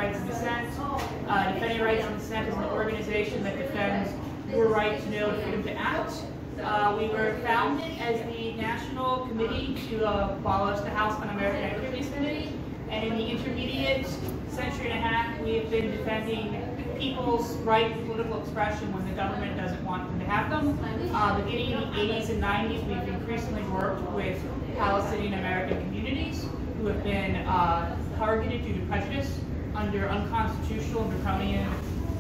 Rights Dissent. Defending Rights Dissent is an organization that defends your right to know, freedom to act. We were founded as the National Committee to abolish the House Un-American Activities Committee, and in the intermediate century and a half, we have been defending people's right to political expression when the government doesn't want them to have them. Beginning in the 80s and 90s, we've increasingly worked with Palestinian American communities who have been targeted due to prejudice under unconstitutional and draconian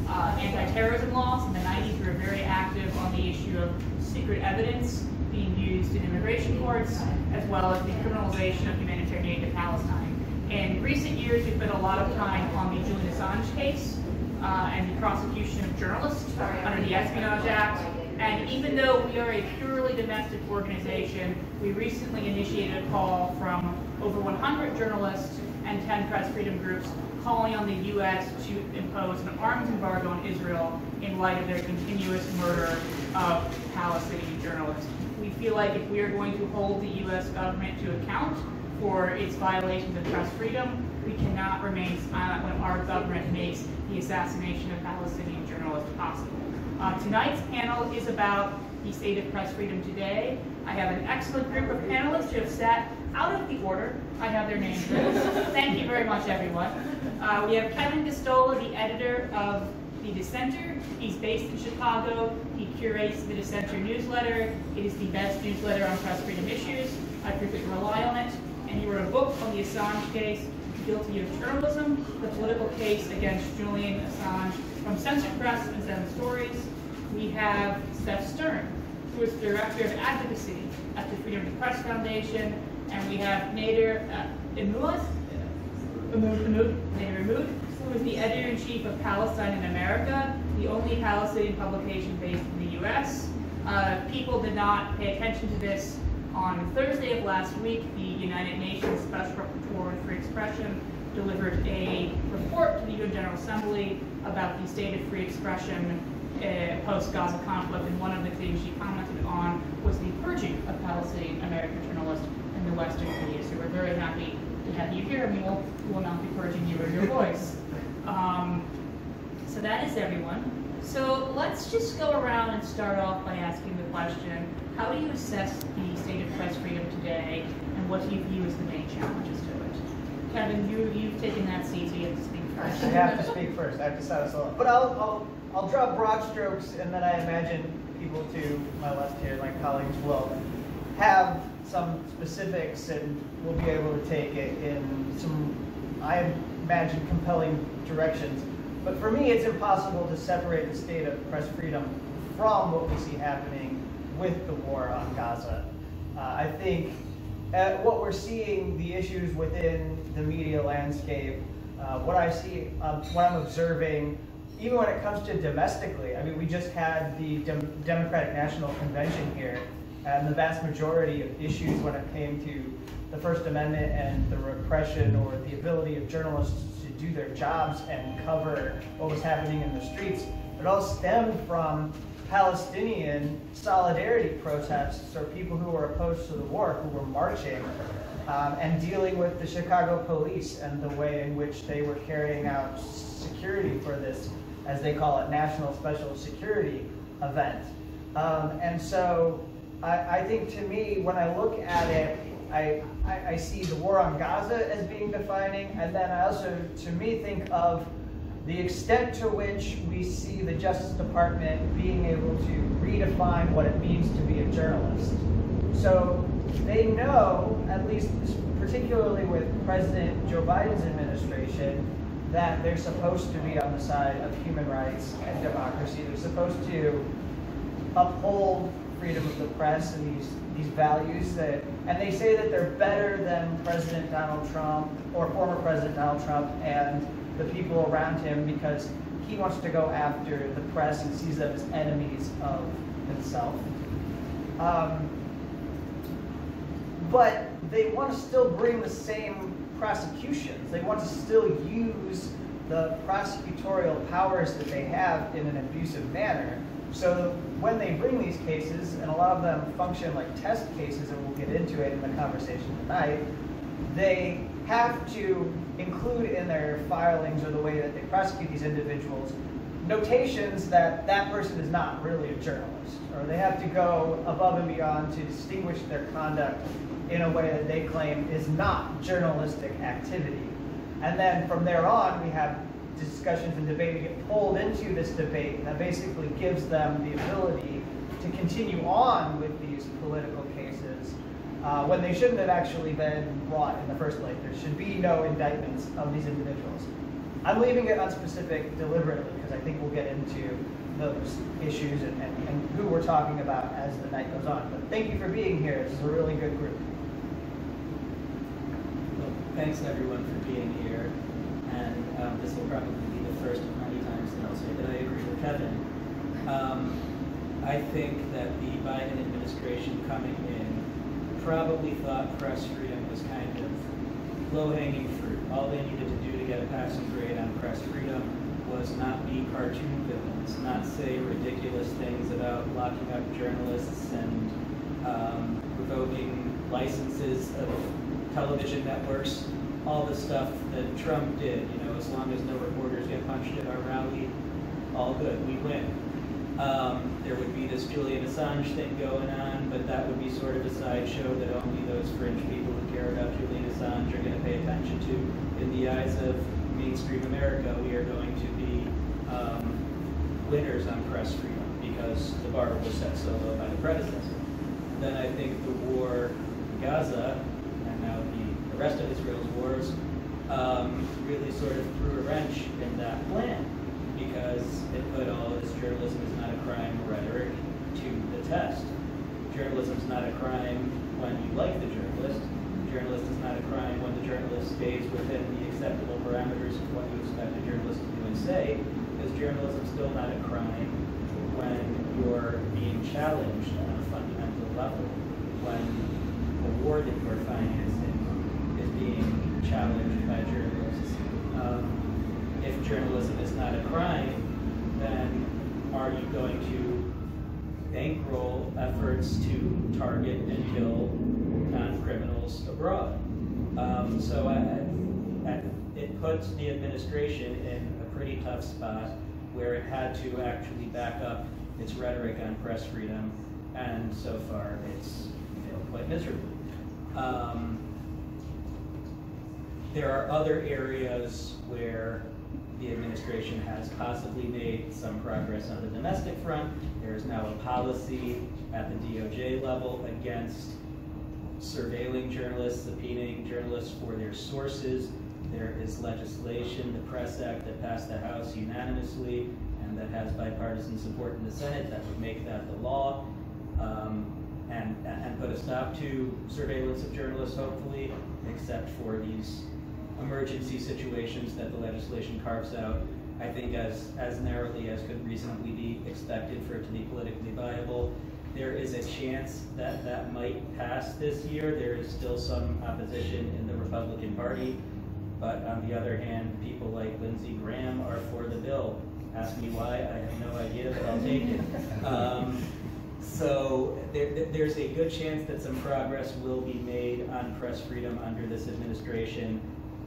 anti-terrorism laws. In the 90s, we were very active on the issue of secret evidence being used in immigration courts, as well as the criminalization of humanitarian aid to Palestine. In recent years, we've spent a lot of time on the Julian Assange case and the prosecution of journalists under the Espionage Act. And even though we are a purely domestic organization, we recently initiated a call from over 100 journalists and 10 press freedom groups calling on the U.S. to impose an arms embargo on Israel in light of their continuous murder of Palestinian journalists. We feel like if we are going to hold the U.S. government to account for its violations of press freedom, we cannot remain silent when our government makes the assassination of Palestinian journalists possible. Tonight's panel is about the state of press freedom today. I have an excellent group of panelists who have sat out of the order. I have their names. Thank you very much, everyone. We have Kevin Gostola, the editor of The Dissenter. He's based in Chicago. He curates the Dissenter newsletter. It is the best newsletter on press freedom issues. I frequently rely on it. And he wrote a book on the Assange case, Guilty of Journalism, the political case against Julian Assange from Censored Press and 7 Stories. We have Steph Stern, who is the Director of Advocacy at the Freedom of the Press Foundation. And we have Nader Mahmoud, who is the Editor-in-Chief of Palestine in America, the only Palestinian publication based in the U.S. People did not pay attention to this. On Thursday of last week, the United Nations Special Rapporteur on Free Expression delivered a report to the UN General Assembly about the state of free expression post-Gaza conflict, and one of the things she commented on was the purging of Palestinian American journalists in the Western media. So we're very happy to have you here, and we will not be purging you or your voice. So that is everyone. So let's just go around and start off by asking the question, how do you assess the state of press freedom today, and what do you view as the main challenges to it? Kevin, you've taken that seat, so you have to speak first. I have to speak first. I have to set us all up. But I'll draw broad strokes, and then I imagine people to my left here, my colleagues, will have some specifics, and we'll be able to take it in some, I imagine, compelling directions. But for me, it's impossible to separate the state of press freedom from what we see happening with the war on Gaza. I think what we're seeing, the issues within the media landscape, what I see, what I'm observing, even when it comes to domestically, I mean, we just had the Democratic National Convention here, and the vast majority of issues when it came to the First Amendment and the repression or the ability of journalists to do their jobs and cover what was happening in the streets, it all stemmed from Palestinian solidarity protests, or people who were opposed to the war, who were marching and dealing with the Chicago police and the way in which they were carrying out security for this, as they call it, national special security event. And so I think, to me, when I look at it, I see the war on Gaza as being defining, and then I also, to me, think of the extent to which we see the Justice Department being able to redefine what it means to be a journalist. So they know, at least particularly with President Joe Biden's administration, that they're supposed to be on the side of human rights and democracy. They're supposed to uphold freedom of the press and these values and they say that they're better than President Donald Trump or former President Donald Trump and the people around him, because he wants to go after the press and sees them as enemies of himself. But they want to still bring the same prosecutions. They want to still use the prosecutorial powers that they have in an abusive manner. So when they bring these cases, and a lot of them function like test cases, and we'll get into it in the conversation tonight, they have to include in their filings or the way that they prosecute these individuals notations that that person is not really a journalist, or they have to go above and beyond to distinguish their conduct in a way that they claim is not journalistic activity. And then from there on, we have discussions and debate. We get pulled into this debate that basically gives them the ability to continue on with these political cases when they shouldn't have actually been brought in the first place. There should be no indictments of these individuals. I'm leaving it unspecific deliberately because I think we'll get into those issues and who we're talking about as the night goes on. But thank you for being here. This is a really good group. Well, thanks everyone for being here. And this will probably be the first of many times that I'll say that I agree with Kevin. I think that the Biden administration coming in probably thought press freedom was kind of low-hanging fruit. All they needed to do to get a passing grade on press freedom was not be cartoon villains, not say ridiculous things about locking up journalists and revoking licenses of television networks, all the stuff that Trump did. You know, as long as no reporters get punched at our rally, all good, we win. There would be this Julian Assange thing going on, but that would be sort of a sideshow that only those fringe people who care about Julian Assange are going to pay attention to. In the eyes of mainstream America, we are going to be winners on press freedom because the bar was set so low by the predecessor. Then I think the war in Gaza, and now the rest of Israel's wars, really sort of threw a wrench in that plan, because it put all of this journalism is not a crime rhetoric to the test. Journalism is not a crime when you like the journalist. Journalist is not a crime when the journalist stays within the acceptable parameters of what you expect a journalist to do and say, because journalism is still not a crime when you're being challenged on a fundamental level, when the war that you're financing is being challenged by journalists. If journalism is not a crime, then are you going to bankroll efforts to target and kill non-criminals abroad? So it puts the administration in a pretty tough spot where it had to actually back up its rhetoric on press freedom, and so far it's failed quite miserably. There are other areas where the administration has possibly made some progress on the domestic front. There is now a policy at the DOJ level against surveilling journalists, subpoenaing journalists for their sources. There is legislation, the Press Act, that passed the House unanimously and that has bipartisan support in the Senate that would make that the law and put a stop to surveillance of journalists, hopefully, except for these emergency situations that the legislation carves out, I think as narrowly as could reasonably be expected for it to be politically viable. There is a chance that that might pass this year. There is still some opposition in the Republican Party, but on the other hand, people like Lindsey Graham are for the bill. Ask me why, I have no idea, but I'll take it. So there's a good chance that some progress will be made on press freedom under this administration.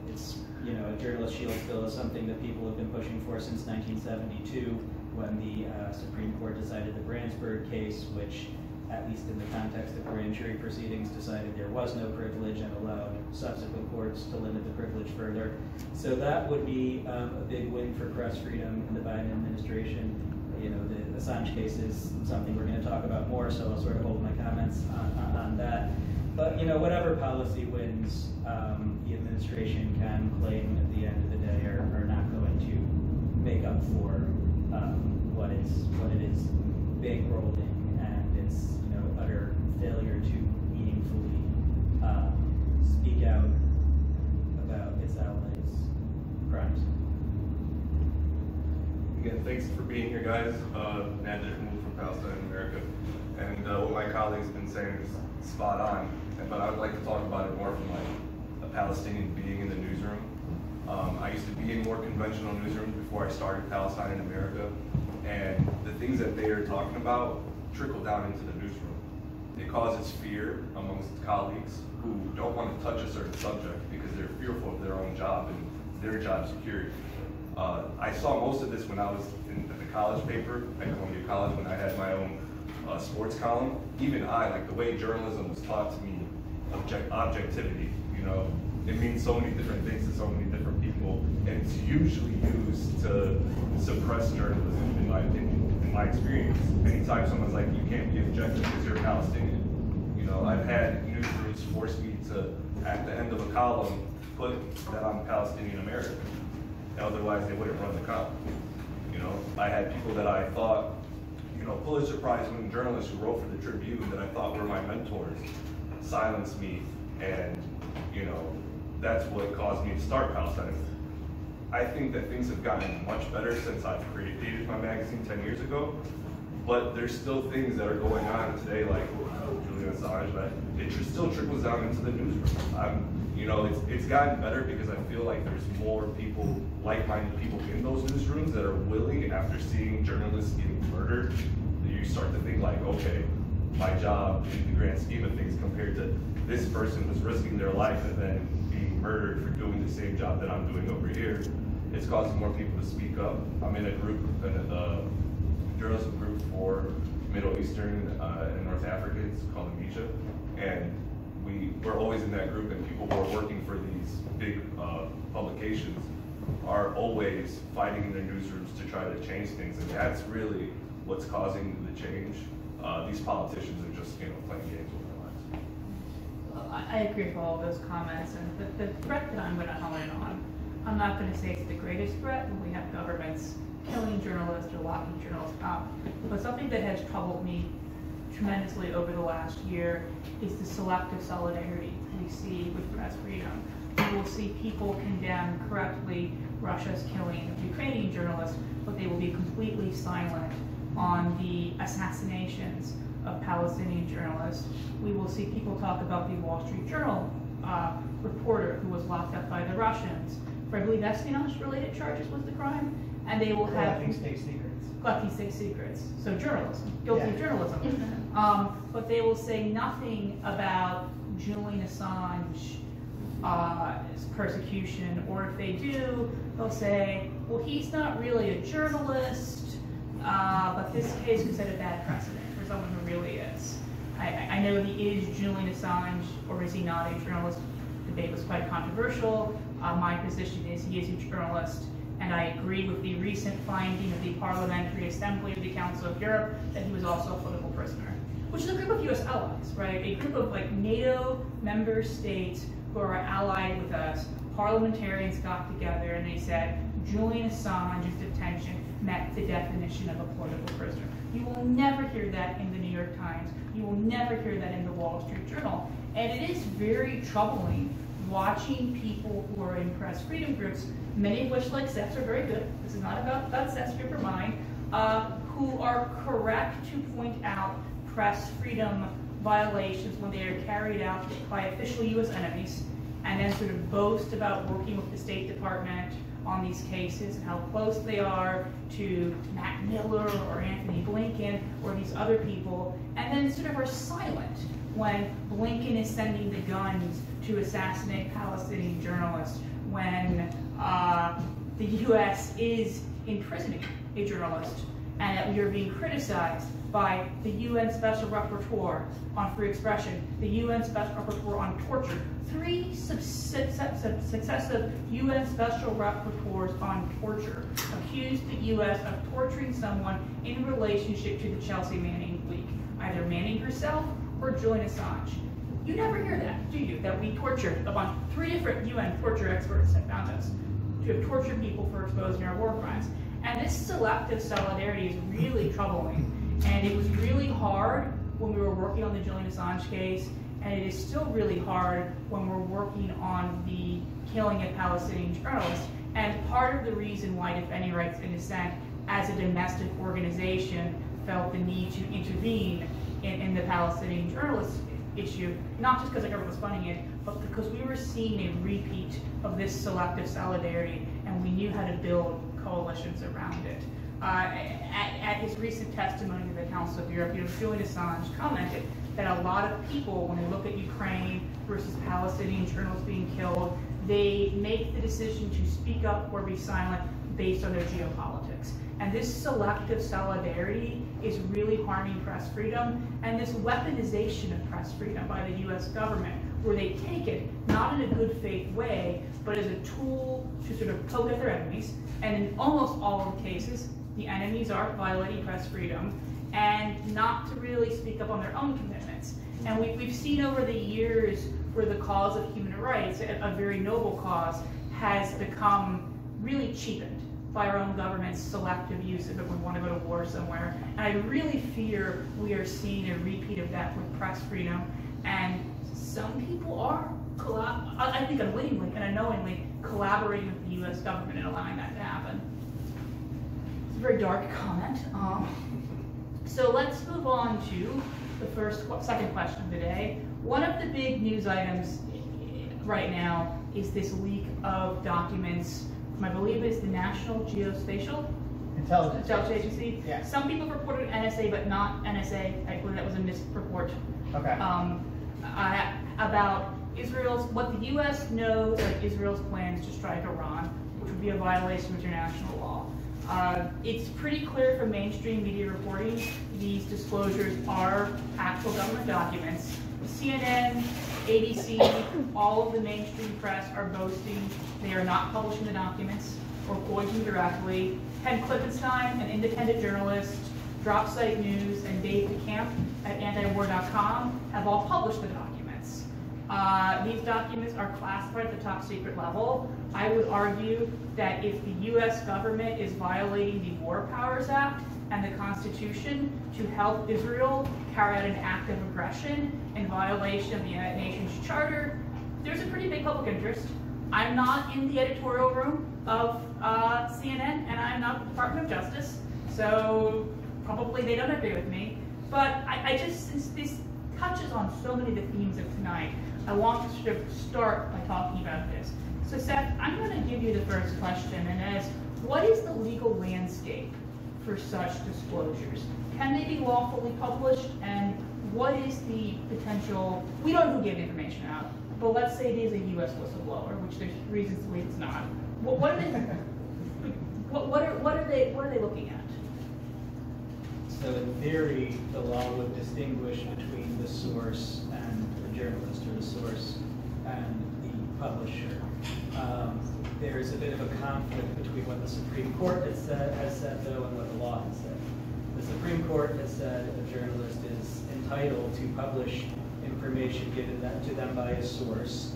It's, you know, a journalist shield bill is something that people have been pushing for since 1972, when the Supreme Court decided the Brandsburg case, which, at least in the context of grand jury proceedings, decided there was no privilege and allowed subsequent courts to limit the privilege further. So that would be a big win for press freedom in the Biden administration. You know, the Assange case is something we're going to talk about more, so I'll sort of hold my comments on that. But, you know, whatever policy wins, the administration can claim at the end of the day are not going to make up for what it is bankrolling and its, you know, utter failure to meaningfully speak out about its allies' crimes. Again, thanks for being here, guys. Jacobin from Palestinian America, and what my colleagues have been saying is spot on. But I would like to talk about it more from like a Palestinian being in the newsroom. I used to be in more conventional newsrooms before I started Palestine in America, and the things that they are talking about trickle down into the newsroom. It causes fear amongst colleagues who don't want to touch a certain subject because they're fearful of their own job and their job security. I saw most of this when I was at the college paper at Columbia College, when I had my own sports column. Even like the way journalism was taught to me, objectivity, you know, it means so many different things to so many different people, and it's usually used to suppress journalism, in my opinion, in my experience. Anytime someone's like, you can't be objective because you're a Palestinian, you know, I've had newsrooms force me to, at the end of a column, put that I'm Palestinian American. Otherwise, they wouldn't run the column. You know, I had people that I thought, you know, Pulitzer Prize-winning journalists who wrote for the Tribune that I thought were my mentors silence me, and you know, that's what caused me to start Palestine. I think that things have gotten much better since I've created my magazine 10 years ago, but there's still things that are going on today, like Julian Assange, that it still trickles down into the newsroom. You know, it's gotten better because I feel like there's more people, like-minded people in those newsrooms that are willing, after seeing journalists getting murdered, you start to think like, okay, my job in the grand scheme of things compared to this person was risking their life and then being murdered for doing the same job that I'm doing over here. It's causing more people to speak up. I'm in a group, a journalism group for Middle Eastern and North Africa. It's called Amisha, and we're always in that group, and people who are working for these big publications are always fighting in their newsrooms to try to change things, and that's really what's causing the change. These politicians are just, you know, playing games with their lives. Well, I agree with all of those comments, and the threat that I'm going to hone in on, I'm not going to say it's the greatest threat when we have governments killing journalists or locking journalists up, but something that has troubled me tremendously over the last year is the selective solidarity we see with press freedom. We will see people condemn correctly Russia's killing of Ukrainian journalists, but they will be completely silent on the assassinations of Palestinian journalists. We will see people talk about the Wall Street Journal reporter who was locked up by the Russians for, I believe, espionage-related charges was the crime, and they will have collecting state secrets. Collecting state secrets. So journalism, guilty of journalism. But they will say nothing about Julian Assange persecution, or if they do, they'll say, well, he's not really a journalist, but this case could set a bad precedent for someone who really is. I know he is Julian Assange, or is he not a journalist? The debate was quite controversial. My position is he is a journalist, and I agree with the recent finding of the Parliamentary Assembly of the Council of Europe that he was also a political prisoner, which is a group of U.S. allies, right? A group of like NATO member states who are allied with us. Parliamentarians got together and they said Julian Assange's detention met the definition of a political prisoner. You will never hear that in the New York Times. You will never hear that in the Wall Street Journal. And it is very troubling watching people who are in press freedom groups, many of which, like Seth's, are very good. This is not about Seth's group or mine, who are correct to point out press freedom violations when they are carried out by official U.S. enemies, and then sort of boast about working with the State Department on these cases and how close they are to Matt Miller or Anthony Blinken or these other people, and then sort of are silent when Blinken is sending the guns to assassinate Palestinian journalists, when the U.S. is imprisoning a journalist, and that we are being criticized by the UN Special Rapporteur on free expression, the UN Special Rapporteur on torture, 3 successive UN Special Rapporteurs on torture accused the U.S. of torturing someone in relationship to the Chelsea Manning leak, either Manning herself or Julian Assange. You never hear that, do you? That we tortured a bunch. 3 different UN torture experts have found us to have tortured people for exposing our war crimes. And this selective solidarity is really troubling. And it was really hard when we were working on the Julian Assange case, and it is still really hard when we're working on the killing of Palestinian journalists. And part of the reason why Defending Rights Dissent, as a domestic organization, felt the need to intervene in the Palestinian journalist issue, not just because the government was funding it, but because we were seeing a repeat of this selective solidarity, and we knew how to build coalitions around it. At his recent testimony to the Council of Europe, Julian Assange commented that a lot of people, when they look at Ukraine versus Palestinian journalists being killed, they make the decision to speak up or be silent based on their geopolitics. And this selective solidarity is really harming press freedom, and this weaponization of press freedom by the US government, where they take it, not in a good faith way, but as a tool to sort of poke at their enemies. And in almost all of the cases, the enemies are violating press freedom, and not to really speak up on their own commitments. And we've seen over the years where the cause of human rights, a very noble cause, has become really cheapened by our own government's selective use of it when we want to go to war somewhere. And I really fear we are seeing a repeat of that with press freedom. And some people are, I think unwittingly and unknowingly, collaborating with the US government and allowing that to happen. It's a very dark comment. So let's move on to the second question of the day. One of the big news items right now is this leak of documents from, I believe it's the National Geospatial Intelligence Agency. Yeah. Some people reported NSA, but not NSA. I believe that was a misreport. Okay. About what the U.S. knows of Israel's plans to strike Iran, which would be a violation of international law. It's pretty clear from mainstream media reporting these disclosures are actual government documents. CNN, ABC, all of the mainstream press are boasting they are not publishing the documents or quoting directly. Ken Klippenstein, an independent journalist, Dropsite News, and Dave DeCamp at antiwar.com have all published the documents. These documents are classified at the top secret level. I would argue that if the US government is violating the War Powers Act and the Constitution to help Israel carry out an act of aggression in violation of the United Nations Charter, there's a pretty big public interest. I'm not in the editorial room of CNN, and I'm not the Department of Justice, so probably they don't agree with me. But I just, since this touches on so many of the themes of tonight, I want to sort of start by talking about this. So Seth, I'm going to give you the first question, and as what is the legal landscape for such disclosures? Can they be lawfully published, and what is the potential, we don't know who gave the information out, but let's say it is a US whistleblower, which there's reasons to believe it's not. What are they looking at? So in theory, the law would distinguish between the source and the journalist, or the source and the publisher. There's a bit of a conflict between what the Supreme Court has said though, and what the law has said. The Supreme Court has said a journalist is entitled to publish information given to them by a source,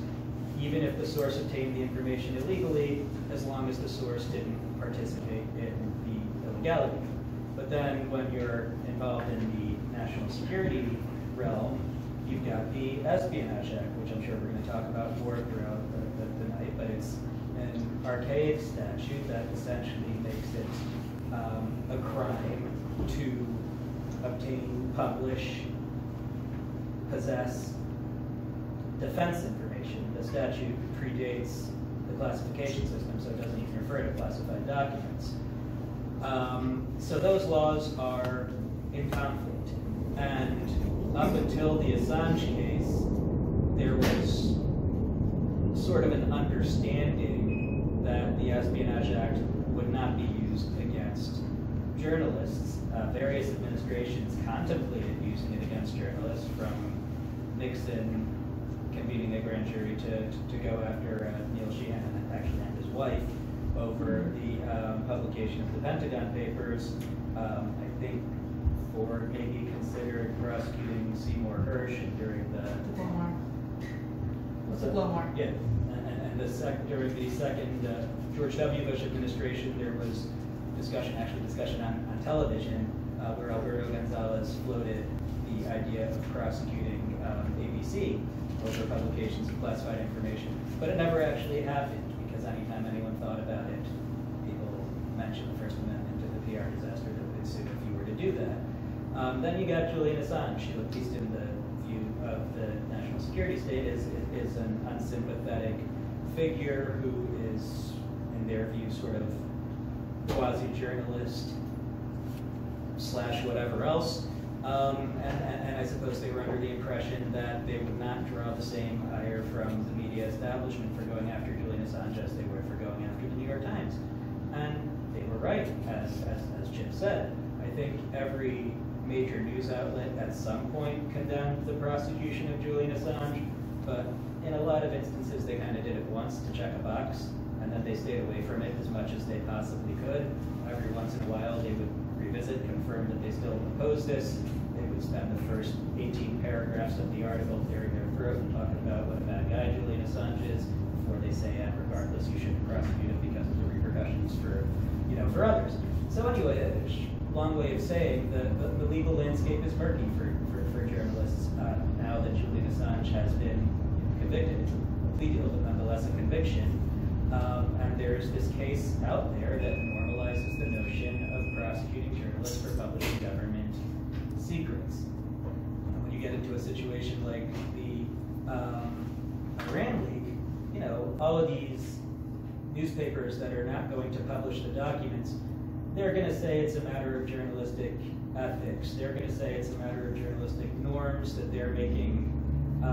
even if the source obtained the information illegally, as long as the source didn't participate in the illegality. But then when you're involved in the national security realm, you've got the Espionage Act, which I'm sure we're going to talk about more throughout the night, but it's an archaic statute that essentially makes it a crime to obtain, publish, possess defense information. The statute predates the classification system, so it doesn't even refer to classified documents. So those laws are in conflict. And up until the Assange case, there was sort of an understanding that the Espionage Act would not be used against journalists. Various administrations contemplated using it against journalists, from Nixon convening a grand jury to go after Neil Sheehan, actually, and his wife, over the publication of the Pentagon Papers. I think Ford maybe considered prosecuting Seymour Hersh during the Whistleblower. Yeah, and during the second George W. Bush administration, there was discussion on television where Alberto Gonzalez floated the idea of prosecuting ABC over publications of classified information, but it never actually happened, because anytime anyone thought about it, people mentioned the First Amendment and the PR disaster that would ensue if you were to do that. Then you got Julian Assange, who, at least in the view of the national security state, is an unsympathetic figure who is, in their view, sort of quasi-journalist / whatever else. And I suppose they were under the impression that they would not draw the same ire from the media media establishment for going after Julian Assange as they were for going after the New York Times. And they were right, as Chip said. I think every major news outlet at some point condemned the prosecution of Julian Assange, but in a lot of instances they kind of did it once to check a box, and then they stayed away from it as much as they possibly could. Every once in a while they would revisit, confirm that they still oppose this. They would spend the first 18 paragraphs of the article clearing their throat and talking about what a bad guy Julian Assange is, before they say, and regardless, you shouldn't prosecute him because of the repercussions for others. So anyway, a long way of saying the legal landscape is murky for journalists now that Julian Assange has been convicted. It's a plea deal, but nonetheless a conviction. And there's this case out there that normalizes the notion of prosecuting journalists for publishing government secrets. When you get into a situation like the Iran leak, all of these newspapers that are not going to publish the documents, they're going to say it's a matter of journalistic ethics. They're going to say it's a matter of journalistic norms, that they're making a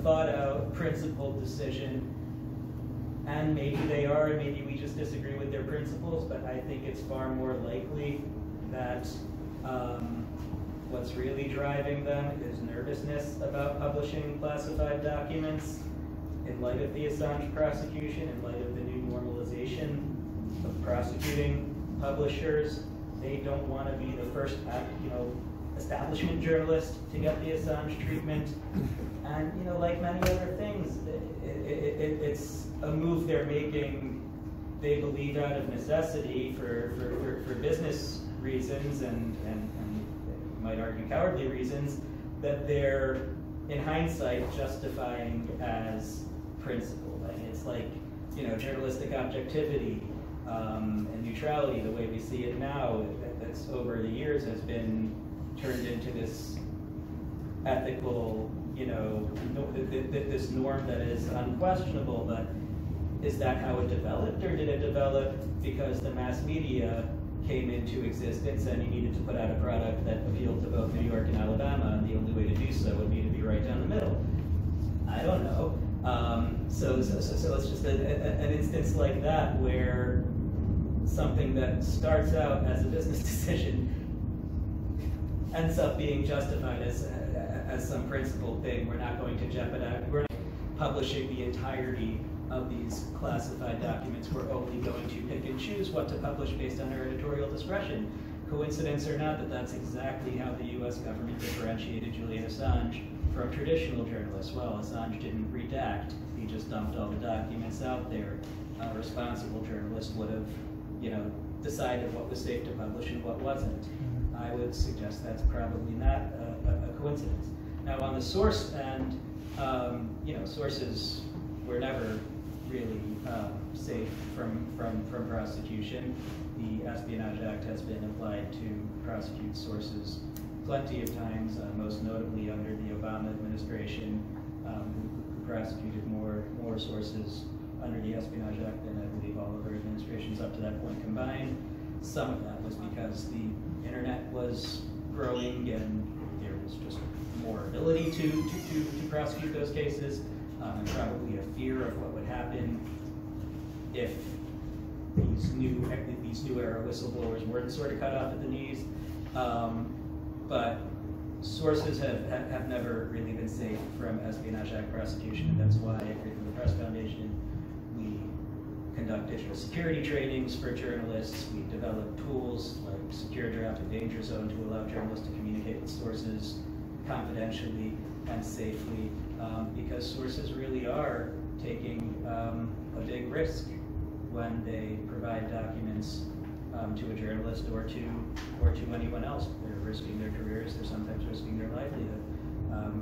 thought-out, principled decision. And maybe they are, and maybe we just disagree with their principles, but I think it's far more likely that what's really driving them is nervousness about publishing classified documents in light of the Assange prosecution, in light of the new normalization of prosecuting publishers. They don't want to be the first, establishment journalist to get the Assange treatment. And, like many other things, it's a move they're making, they believe, out of necessity for business reasons and you might argue cowardly reasons, that they're, in hindsight, justifying as principle. And it's like, journalistic objectivity and neutrality, the way we see it now, that's over the years has been turned into this ethical, this norm that is unquestionable. But is that how it developed, or did it develop because the mass media came into existence and you needed to put out a product that appealed to both New York and Alabama, and the only way to do so would be to be right down the middle? I don't know. So it's just an instance like that where something that starts out as a business decision ends up being justified as some principled thing. We're not going to jeopardize, we're not publishing the entirety of these classified documents. We're only going to pick and choose what to publish based on our editorial discretion. Coincidence or not, that's exactly how the US government differentiated Julian Assange from traditional journalists. Well, Assange didn't redact, he just dumped all the documents out there. A responsible journalist would have, decided what was safe to publish and what wasn't. I would suggest that's probably not a coincidence. Now, on the source end, sources were never really safe from prosecution. The Espionage Act has been applied to prosecute sources plenty of times, most notably under the Obama administration, who prosecuted more sources under the Espionage Act than I believe all of our administrations up to that point combined. Some of that was because the internet was growing and there was just more ability to prosecute those cases, and probably a fear of what would happen if these new era whistleblowers weren't sort of cut off at the knees. But sources have never really been safe from Espionage Act prosecution, and that's why at Freedom of the Press Foundation we conduct digital security trainings for journalists. We develop tools like Secure Draft and Danger Zone to allow journalists to communicate with sources confidentially and safely, because sources really are taking a big risk when they provide documents to a journalist or to anyone else. They're risking their careers, they're sometimes risking their livelihood.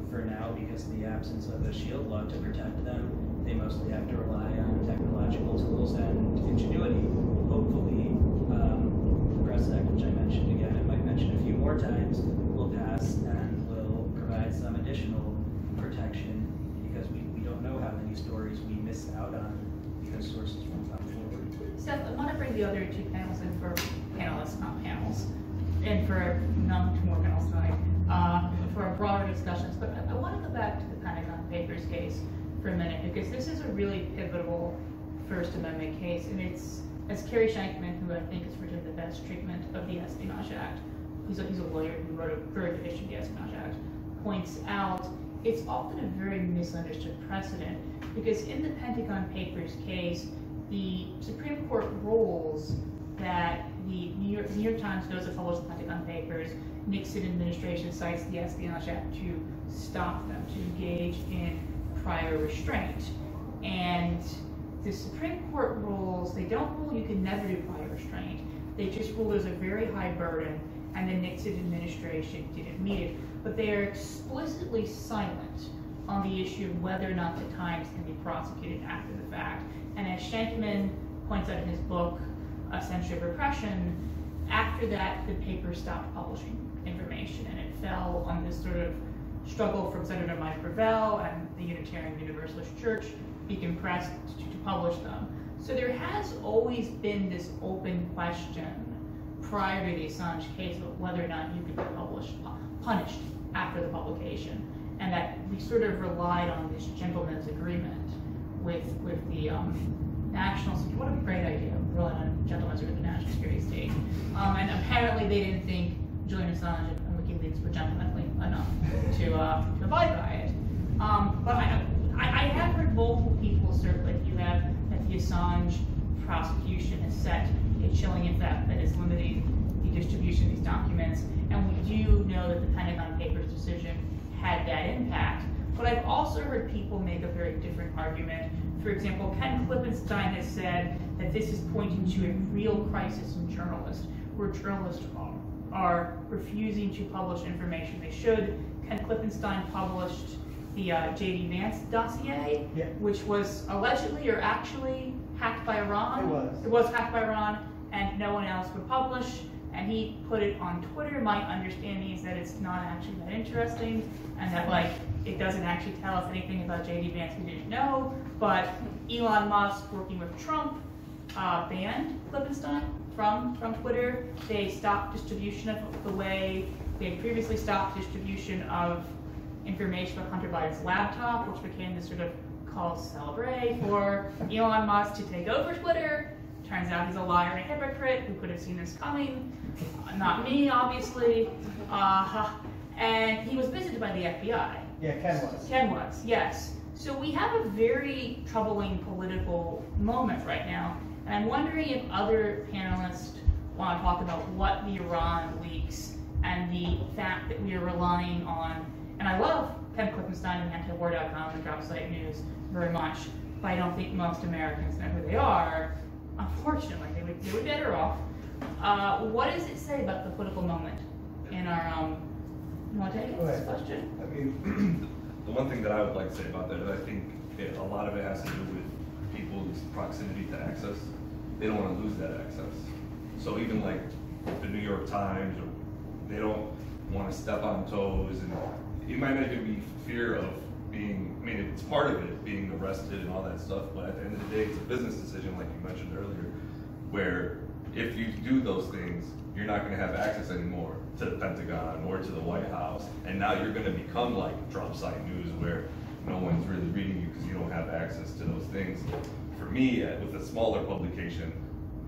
For now, because of the absence of a shield law to protect them, they mostly have to rely on technological tools and ingenuity. Hopefully, the Press Act, which I mentioned again, I might mention a few more times, will pass and will provide some additional protection, because we don't know how many stories we miss out on because sources won't come forward. Seth, I want to bring the other two panels in for panelists, not panels, and for two more panels tonight, for broader discussions. But I want to go back to the Pentagon. Papers case for a minute, because this is a really pivotal First Amendment case, and it's, as Kerry Shankman, who I think has written the best treatment of the Espionage Act, he's a lawyer who wrote a very good issue of the Espionage Act, points out, it's often a very misunderstood precedent, because in the Pentagon Papers case, the Supreme Court rules that the New York Times goes to publish the Pentagon Papers, Nixon administration cites the Espionage Act to stop them, to engage in prior restraint. And the Supreme Court rules, they don't rule you can never do prior restraint. They just rule there's a very high burden, and the Nixon administration didn't meet it. But they are explicitly silent on the issue of whether or not the Times can be prosecuted after the fact. And as Shankman points out in his book, A Century of Repression, after that, the paper stopped publishing information, and it fell on this sort of struggle from Senator Mike Gravel and the Unitarian Universalist Church, Beacon Press, to publish them. So there has always been this open question prior to the Assange case of whether or not you could be punished after the publication, and that we sort of relied on this gentleman's agreement with the national security. What a great idea, relying on gentlemen's agreement with the national security state. And apparently they didn't think Julian Assange and Wikileaks were gentlemanly enough to abide by it. But I have heard multiple people assert, like you have, that the Assange prosecution has set a chilling effect that is limiting the distribution of these documents, and we do know that the Pentagon Papers decision had that impact. But I've also heard people make a very different argument. For example, Ken Klippenstein has said that this is pointing to a real crisis in journalists, where journalists are refusing to publish information they should. Ken Klippenstein published the J.D. Vance dossier, which was allegedly or actually hacked by Iran. It was hacked by Iran, and no one else would publish. And he put it on Twitter. My understanding is that it's not actually that interesting, and that like it doesn't actually tell us anything about J.D. Vance we didn't know. But Elon Musk, working with Trump, banned Klippenstein from Twitter. They stopped distribution of the way they had previously stopped distribution of information about Hunter Biden's laptop, which became this sort of cause célèbre for Elon Musk to take over Twitter. Turns out he's a liar and a hypocrite. Who could have seen this coming? Not me, obviously. And he was visited by the FBI. Yeah, Ken was. Ken was, yes. So we have a very troubling political moment right now. And I'm wondering if other panelists want to talk about what the Iran leaks and the fact that we are relying on, and I love Ken Klippenstein and antiwar.com and Dropsite News very much, but I don't think most Americans know who they are. Unfortunately, they would be better off. What does it say about the political moment in our, you want to take this question? I mean, the one thing that I would like to say about that is I think a lot of it has to do with people's proximity to access. They don't want to lose that access. So even like the New York Times, or they don't want to step on toes, and it might not even be fear of being, I mean, it's part of it, being arrested and all that stuff, but at the end of the day, it's a business decision, like you mentioned earlier, where if you do those things, you're not going to have access anymore to the Pentagon or to the White House, and now you're going to become like Dropsite News, where no one's really reading you because you don't have access to those things. For me, with a smaller publication,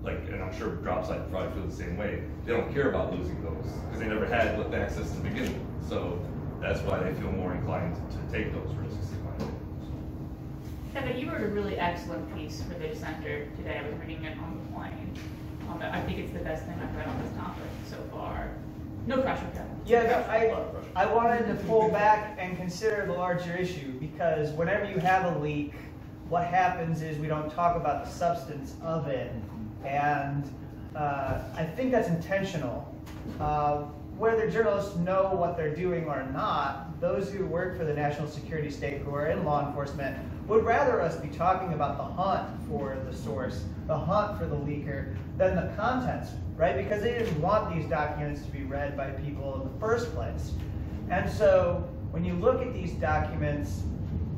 like, and I'm sure Dropsite probably feel the same way, they don't care about losing those because they never had access to begin with. So that's why they feel more inclined to take those risks. Kevin, you wrote a really excellent piece for The Dissenter today. I was reading it on the plane. I think it's the best thing I've read on this topic so far. No pressure, Kevin. Yeah, no, I wanted to pull back and consider the larger issue, because whenever you have a leak, what happens is we don't talk about the substance of it, and I think that's intentional. Whether journalists know what they're doing or not, those who work for the national security state, who are in law enforcement, would rather us be talking about the hunt for the source, the hunt for the leaker, than the contents, right? Because they didn't want these documents to be read by people in the first place. And so when you look at these documents,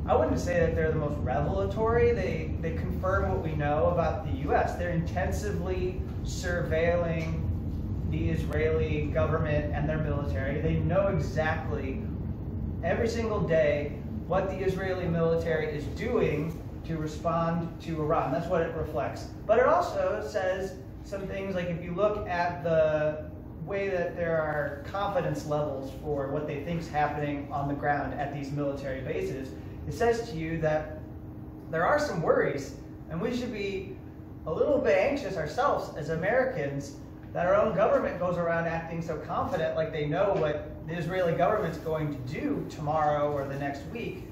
I wouldn't say that they're the most revelatory. They confirm what we know about the US. They're intensively surveilling the Israeli government and their military. They know exactly every single day what the Israeli military is doing to respond to Iran. That's what it reflects. But it also says some things like, if you look at the way that there are confidence levels for what they think is happening on the ground at these military bases, it says to you that there are some worries, and we should be a little bit anxious ourselves as Americans that our own government goes around acting so confident, like they know what the Israeli government's going to do tomorrow or the next week.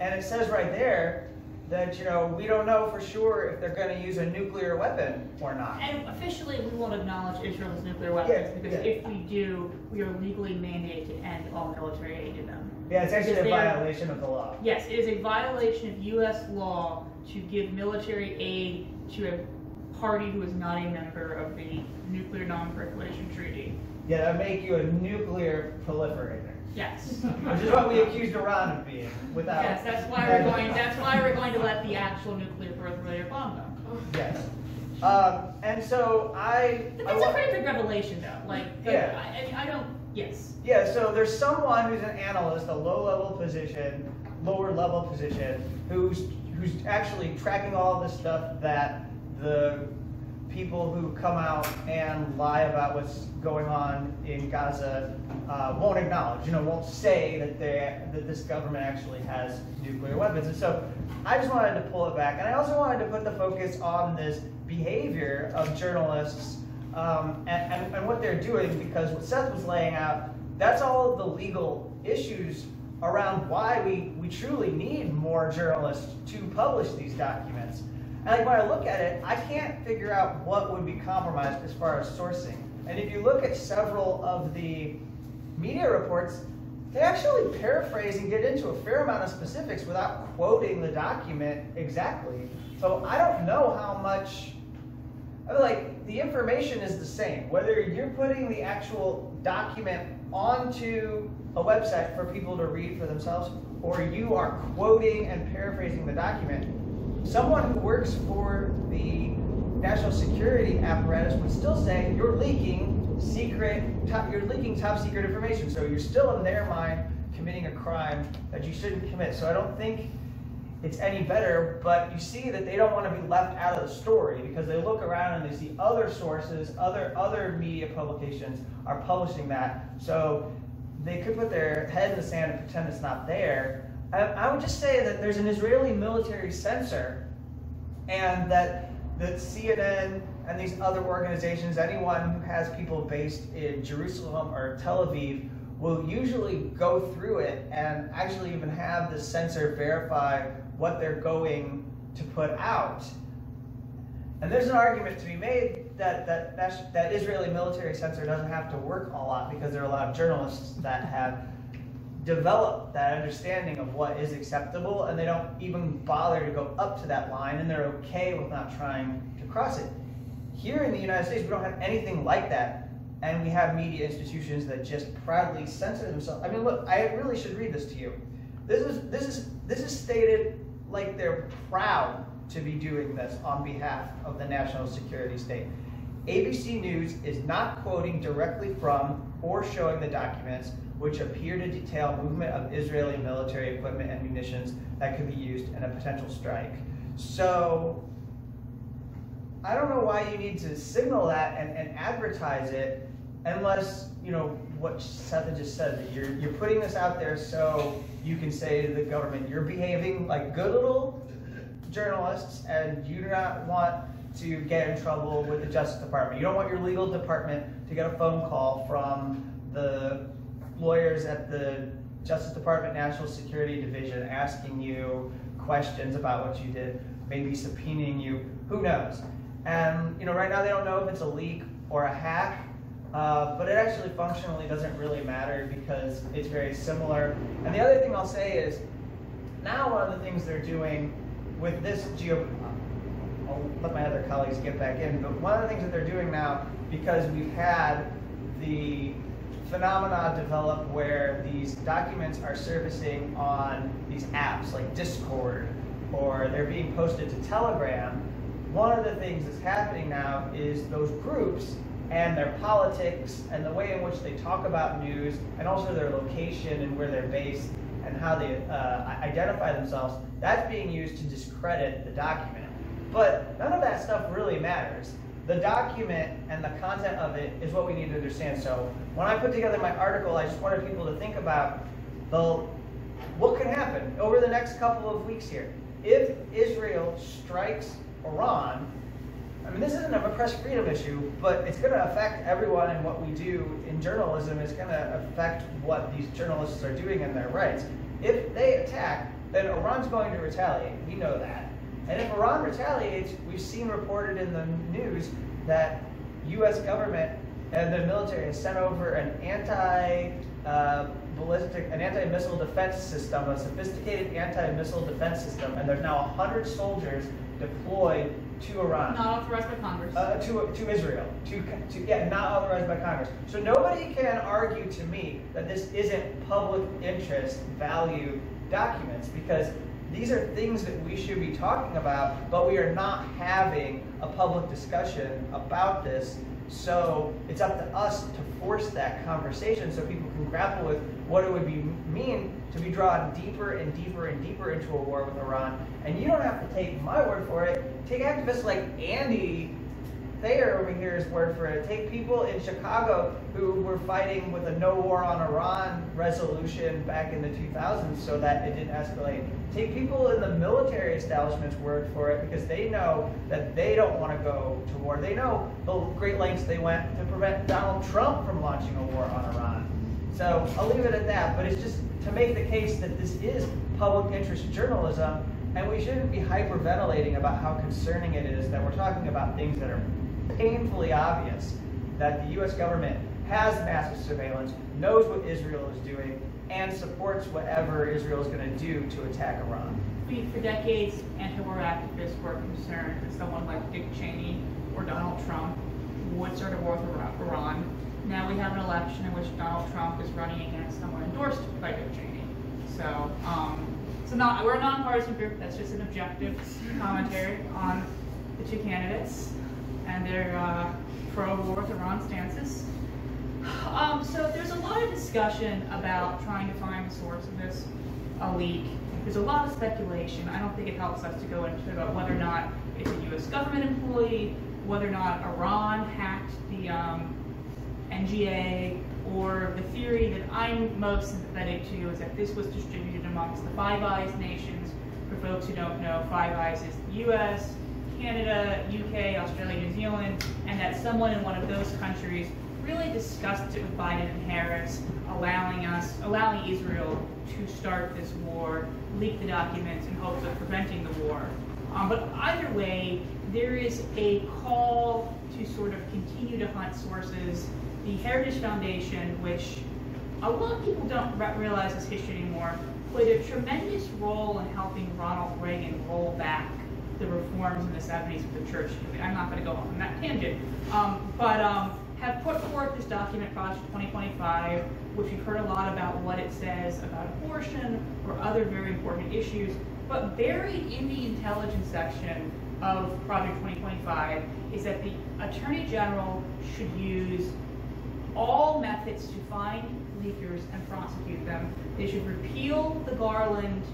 And it says right there that, you know, we don't know for sure if they're going to use a nuclear weapon or not. And officially, we won't acknowledge Israel's nuclear weapons, because if we do, we are legally mandated to end all military aid to them. Yeah, it's actually a violation of the law. Yes, it is a violation of U.S. law to give military aid to a party who is not a member of the Nuclear Non-Proliferation Treaty. Yeah, that would make you a nuclear proliferator. Yes. Which is what we accused Iran of being. Without. Yes, that's why we're going. That's why we're going to let the actual nuclear proliferator bomb them. Yes. And so It's a very big revelation, though. Like, yeah. I don't. Yes. Yeah. So there's someone who's an analyst, a lower level position, who's actually tracking all this stuff that the people who come out and lie about what's going on in Gaza won't acknowledge, won't say that this government actually has nuclear weapons. And so I just wanted to pull it back. And I also wanted to put the focus on this behavior of journalists and what they're doing, because what Seth was laying out, that's all of the legal issues around why we truly need more journalists to publish these documents. And when I look at it, I can't figure out what would be compromised as far as sourcing. And if you look at several of the media reports, they actually paraphrase and get into a fair amount of specifics without quoting the document exactly. So I don't know how much, the information is the same. Whether you're putting the actual document onto a website for people to read for themselves, or you are quoting and paraphrasing the document, someone who works for the national security apparatus would still say you're leaking top secret information. So you're still, in their mind, committing a crime that you shouldn't commit. So I don't think it's any better, but you see that they don't want to be left out of the story, because they look around and they see other sources, other media publications are publishing that. So they could put their head in the sand and pretend it's not there. I would just say that there's an Israeli military censor, and that CNN and these other organizations, anyone who has people based in Jerusalem or Tel Aviv, will usually go through it and actually even have the censor verify what they're going to put out. And there's an argument to be made that Israeli military censor doesn't have to work a lot, because there are a lot of journalists that have develop that understanding of what is acceptable, and they don't even bother to go up to that line, and they're okay with not trying to cross it. Here in the United States, we don't have anything like that, and we have media institutions that just proudly censor themselves. I mean, look, I really should read this to you. This is stated like they're proud to be doing this on behalf of the national security state. ABC News is not quoting directly from or showing the documents which appear to detail movement of Israeli military equipment and munitions that could be used in a potential strike. So I don't know why you need to signal that and advertise it, unless, what Seth just said, that you're putting this out there so you can say to the government, you're behaving like good little journalists, and you do not want to get in trouble with the Justice Department. You don't want your legal department to get a phone call from the lawyers at the Justice Department National Security Division asking you questions about what you did, maybe subpoenaing you, who knows. And right now they don't know if it's a leak or a hack, but it actually functionally doesn't really matter, because it's very similar. And the other thing I'll say is, now one of the things they're doing with this I'll let my other colleagues get back in, but one of the things that they're doing now, because we've had the phenomena develop where these documents are surfacing on these apps like Discord, or they're being posted to Telegram, one of the things that's happening now is those groups and their politics and the way in which they talk about news, and also their location and where they're based, and how they identify themselves, that's being used to discredit the document. But none of that stuff really matters. The document and the content of it is what we need to understand. So when I put together my article, I just wanted people to think about what could happen over the next couple of weeks here. If Israel strikes Iran, I mean, this isn't a press freedom issue, but it's going to affect everyone, and what we do in journalism is going to affect what these journalists are doing and their rights. If they attack, then Iran's going to retaliate. We know that. And if Iran retaliates, we've seen reported in the news that U.S. government and the military has sent over an anti-missile defense system, a sophisticated anti-missile defense system, and there's now 100 soldiers deployed to Iran. Not authorized by Congress. To Israel. Not authorized by Congress. So nobody can argue to me that this isn't public interest value documents, because these are things that we should be talking about, but we are not having a public discussion about this. So it's up to us to force that conversation so people can grapple with what it would mean to be drawn deeper and deeper and deeper into a war with Iran. And you don't have to take my word for it. Take activists like Andy Thayer over here's word for it. Take people in Chicago who were fighting with a no war on Iran resolution back in the 2000s so that it didn't escalate. Take people in the military establishment's word for it, because they know that they don't want to go to war. They know the great lengths they went to prevent Donald Trump from launching a war on Iran. So I'll leave it at that, but it's just to make the case that this is public interest journalism, and we shouldn't be hyperventilating about how concerning it is that we're talking about things that are painfully obvious, that the U.S. government has massive surveillance, knows what Israel is doing, and supports whatever Israel is going to do to attack Iran. For decades, anti-war activists were concerned that someone like Dick Cheney or Donald Trump would start a war with Iran. Now we have an election in which Donald Trump is running against someone endorsed by Dick Cheney. So, we're a nonpartisan group. That's just an objective commentary on the two candidates and their pro-war with Iran stances. So there's a lot of discussion about trying to find the source of this, a leak. There's a lot of speculation. I don't think it helps us to go into about whether or not it's a U.S. government employee, whether or not Iran hacked the NGA, or the theory that I'm most sympathetic to is that this was distributed amongst the Five Eyes nations. For folks who don't know, Five Eyes is the U.S., Canada, UK, Australia, New Zealand, and that someone in one of those countries really discussed it with Biden and Harris, allowing Israel to start this war, leak the documents in hopes of preventing the war. But either way, there is a call to sort of continue to hunt sources. The Heritage Foundation, which a lot of people don't realize is history anymore, played a tremendous role in helping Ronald Reagan roll back the reforms in the 70s with the church. I'm not going to go off on that tangent, but have put forth this document, Project 2025, which we've heard a lot about what it says about abortion or other very important issues, but buried in the intelligence section of Project 2025 is that the Attorney General should use all methods to find leakers and prosecute them. They should repeal the Garland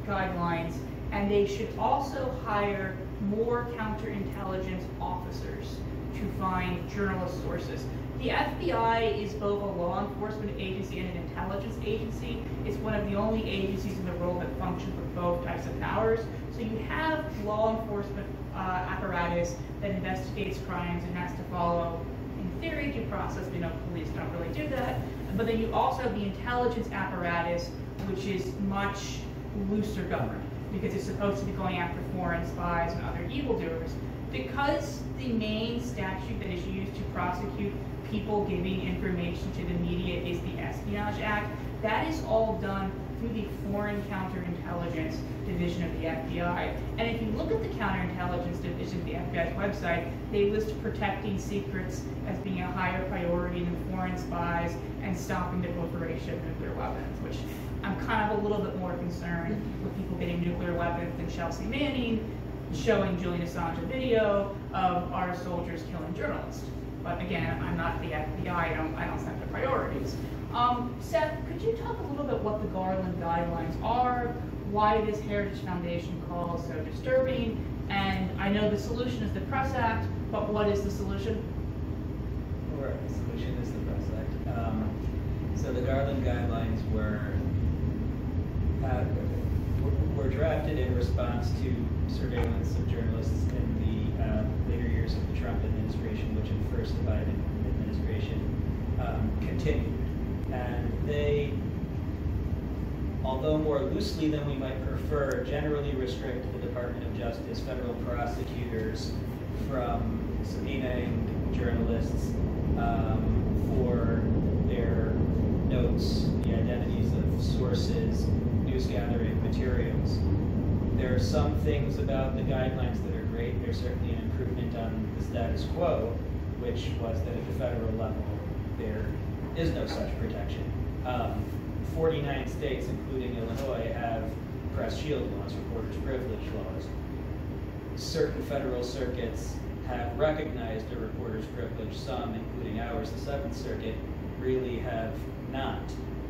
guidelines, and they should also hire more counterintelligence officers to find journalist sources. The FBI is both a law enforcement agency and an intelligence agency. It's one of the only agencies in the world that functions with both types of powers. So you have law enforcement apparatus that investigates crimes and has to follow, in theory, due process. We know police don't really do that. But then you also have the intelligence apparatus, which is much looser governed, because it's supposed to be going after foreign spies and other evildoers. Because the main statute that is used to prosecute people giving information to the media is the Espionage Act, that is all done through the Foreign Counterintelligence Division of the FBI. And if you look at the Counterintelligence Division of the FBI's website, they list protecting secrets as being a higher priority than foreign spies and stopping the proliferation of nuclear weapons, which I'm kind of a little bit more concerned with people getting nuclear weapons than Chelsea Manning showing Julian Assange a video of our soldiers killing journalists. But again, I'm not the FBI, I don't set the priorities. Seth, could you talk a little bit what the Garland guidelines are, why this Heritage Foundation call is so disturbing, and I know the solution is the Press Act, but what is the solution? Sure, the solution is the Press Act. So the Garland guidelines were drafted in response to surveillance of journalists in the later years of the Trump administration, which at first the Biden administration continued. And they, although more loosely than we might prefer, generally restrict the Department of Justice, federal prosecutors from subpoenaing journalists for their notes, the identities of sources, news gathering materials. There are some things about the guidelines that are great. There's certainly an improvement on the status quo, which was that at the federal level there is no such protection. 49 states, including Illinois, have press shield laws, reporters' privilege laws. Certain federal circuits have recognized a reporter's privilege. Some, including ours, the Seventh Circuit, really have not.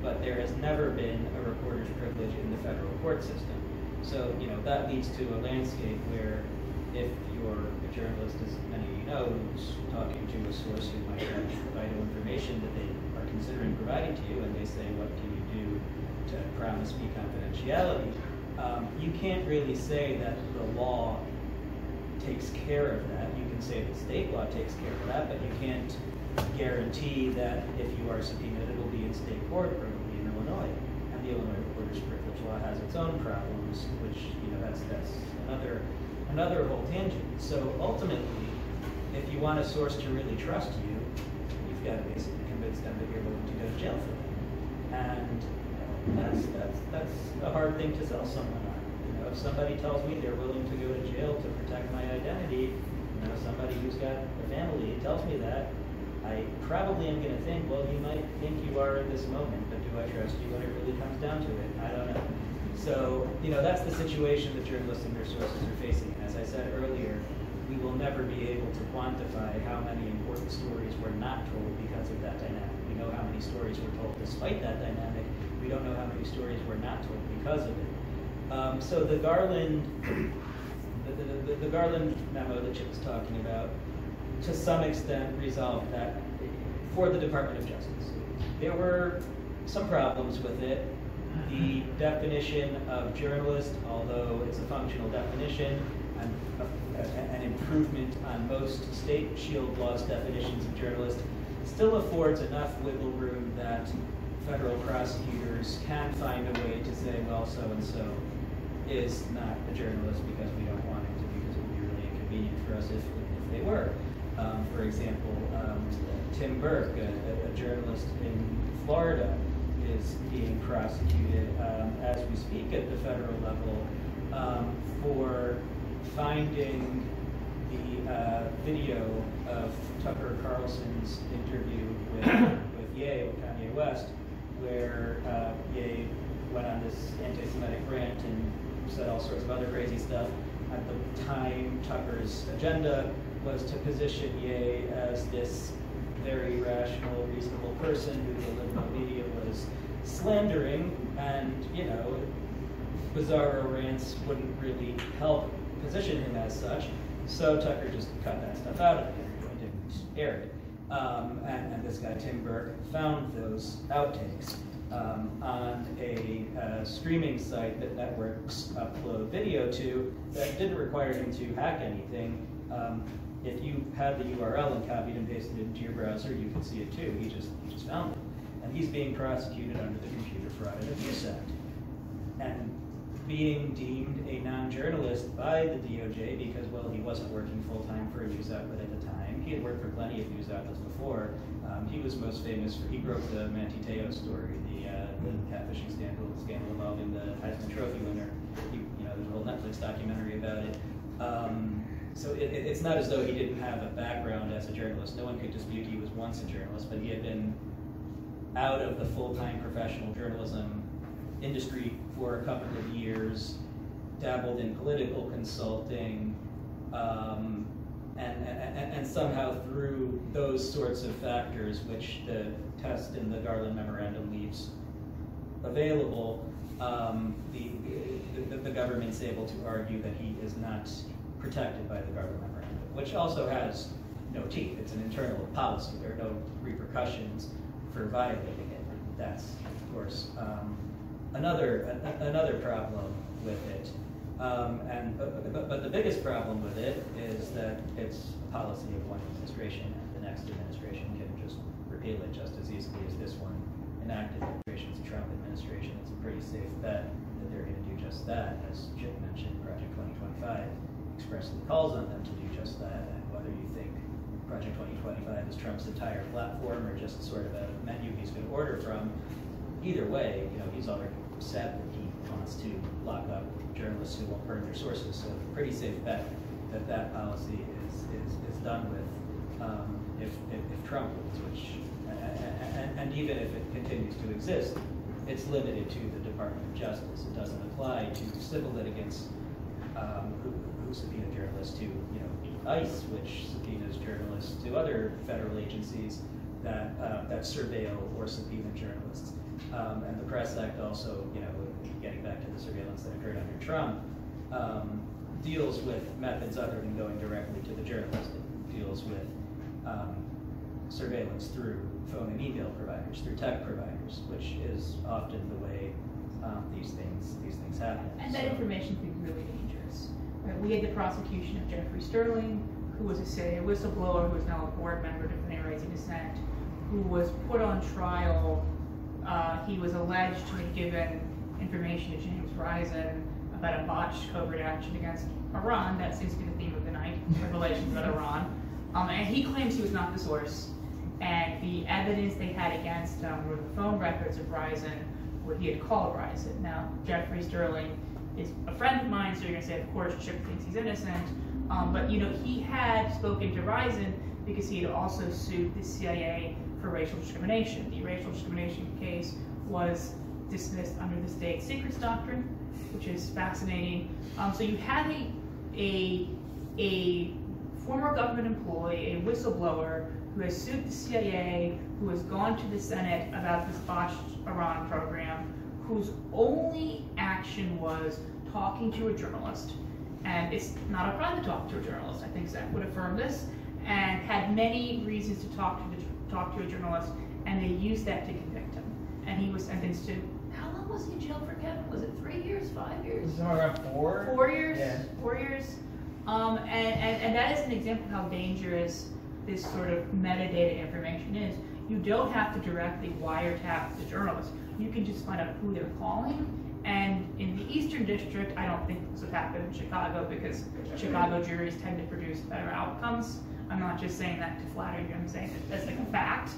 But there has never been a reporter's privilege in the federal court system. So, that leads to a landscape where if you're a journalist, as many of you know, who's talking to a source who might have vital information that they are considering providing to you, and they say, what can you do to promise me confidentiality? You can't really say that the law takes care of that. You can say that state law takes care of that, but you can't guarantee that if you are subpoenaed, it will be in state court or it will be in Illinois. And the Illinois reporter's privilege law has its own problems, which, that's another whole tangent. So ultimately, if you want a source to really trust you, you've got to basically convince them that you're willing to go to jail for them. And that's a hard thing to sell someone on. If somebody tells me they're willing to go to jail to protect my identity, somebody who's got a family tells me that, I probably am going to think, well, you might think you are in this moment, but do I trust you when it really comes down to it? I don't know. So, that's the situation that journalists and their sources are facing. As I said earlier, we will never be able to quantify how many important stories were not told because of that dynamic. We know how many stories were told despite that dynamic. We don't know how many stories were not told because of it. So the Garland, the Garland memo that Chip was talking about, to some extent resolved that for the Department of Justice. There were some problems with it. The definition of journalist, although it's a functional definition, and an improvement on most state shield laws definitions of journalist, still affords enough wiggle room that federal prosecutors can find a way to say, well, so-and-so is not a journalist because we don't want him to, because it would be really inconvenient for us if they were. For example, Tim Burke, a journalist in Florida, is being prosecuted as we speak at the federal level for finding the video of Tucker Carlson's interview with Kanye West, where Ye went on this anti-Semitic rant and said all sorts of other crazy stuff. At the time, Tucker's agenda was to position Ye as this very rational, reasonable person who the liberal media was slandering, and, bizarro rants wouldn't really help position him as such, so Tucker just cut that stuff out of it and didn't air it. And this guy, Tim Burke, found those outtakes on a streaming site that networks upload video to that didn't require him to hack anything. If you had the URL and copied and pasted it into your browser, you could see it too. He just found it. And he's being prosecuted under the Computer Fraud and Abuse Act. And being deemed a non-journalist by the DOJ because, well, he wasn't working full-time for a news outlet at the time. He had worked for plenty of news outlets before. He was most famous for, he broke the Manti Te'o story, the catfishing scandal involving the Heisman Trophy winner. There's a whole Netflix documentary about it. So it's not as though he didn't have a background as a journalist. No one could dispute he was once a journalist, but he had been out of the full-time professional journalism industry for a couple of years, dabbled in political consulting, and somehow through those sorts of factors, which the test in the Garland Memorandum leaves available, the government's able to argue that he is not protected by the Garland Memorandum, which also has no teeth. It's an internal policy. There are no repercussions for violating it. That's, of course, another problem with it. But the biggest problem with it is that it's a policy of one administration, and the next administration can just repeal it just as easily as this one enacted. Administration's a Trump administration. It's a pretty safe bet that they're going to do just that. As Jim mentioned, Project 2025 expressly calls on them to do just that. And whether you think Project 2025 is Trump's entire platform or just sort of a menu he's going to order from, either way, he's already said that he wants to lock up journalists who won't burn their sources. So pretty safe bet that that policy is done with if Trump wins, which, and even if it continues to exist, it's limited to the Department of Justice. It doesn't apply to civil litigants who subpoena journalists to, ICE, which subpoenas journalists to other federal agencies that surveil or subpoena journalists. And the Press Act also, getting back to the surveillance that occurred under Trump, deals with methods other than going directly to the journalist. It deals with surveillance through phone and email providers, through tech providers, which is often the way these things happen. And that information can be really dangerous. Right? We had the prosecution of Jeffrey Sterling, who was a whistleblower, who is now a board member of Defending Rights Dissent, who was put on trial. He was alleged to have given information to James Risen about a botched covert action against Iran. That seems to be the theme of the night, revelations about Iran. And he claims he was not the source. And the evidence they had against him were the phone records of Risen, where he had called Risen. Now, Jeffrey Sterling is a friend of mine, so you're going to say, of course, Chip thinks he's innocent. But he had spoken to Risen because he had also sued the CIA for racial discrimination. The racial discrimination case was dismissed under the state secrets doctrine, which is fascinating. So you had a former government employee, a whistleblower, who has sued the CIA, who has gone to the Senate about this botched Iran program, whose only action was talking to a journalist. And it's not a crime to talk to a journalist. I think Zach would affirm this, and had many reasons to talk to a journalist, and they used that to convict him. And he was sentenced to, how long was he in jail for, Kevin? Was it 3 years, 5 years? Somewhere around 4? 4 years? Yeah. 4 years. And that is an example of how dangerous this sort of metadata information is. You don't have to directly wiretap the journalist. You can just find out who they're calling. And in the Eastern District, I don't think this would happen in Chicago, because Chicago juries tend to produce better outcomes. I'm not just saying that to flatter you, I'm saying that that's like a fact,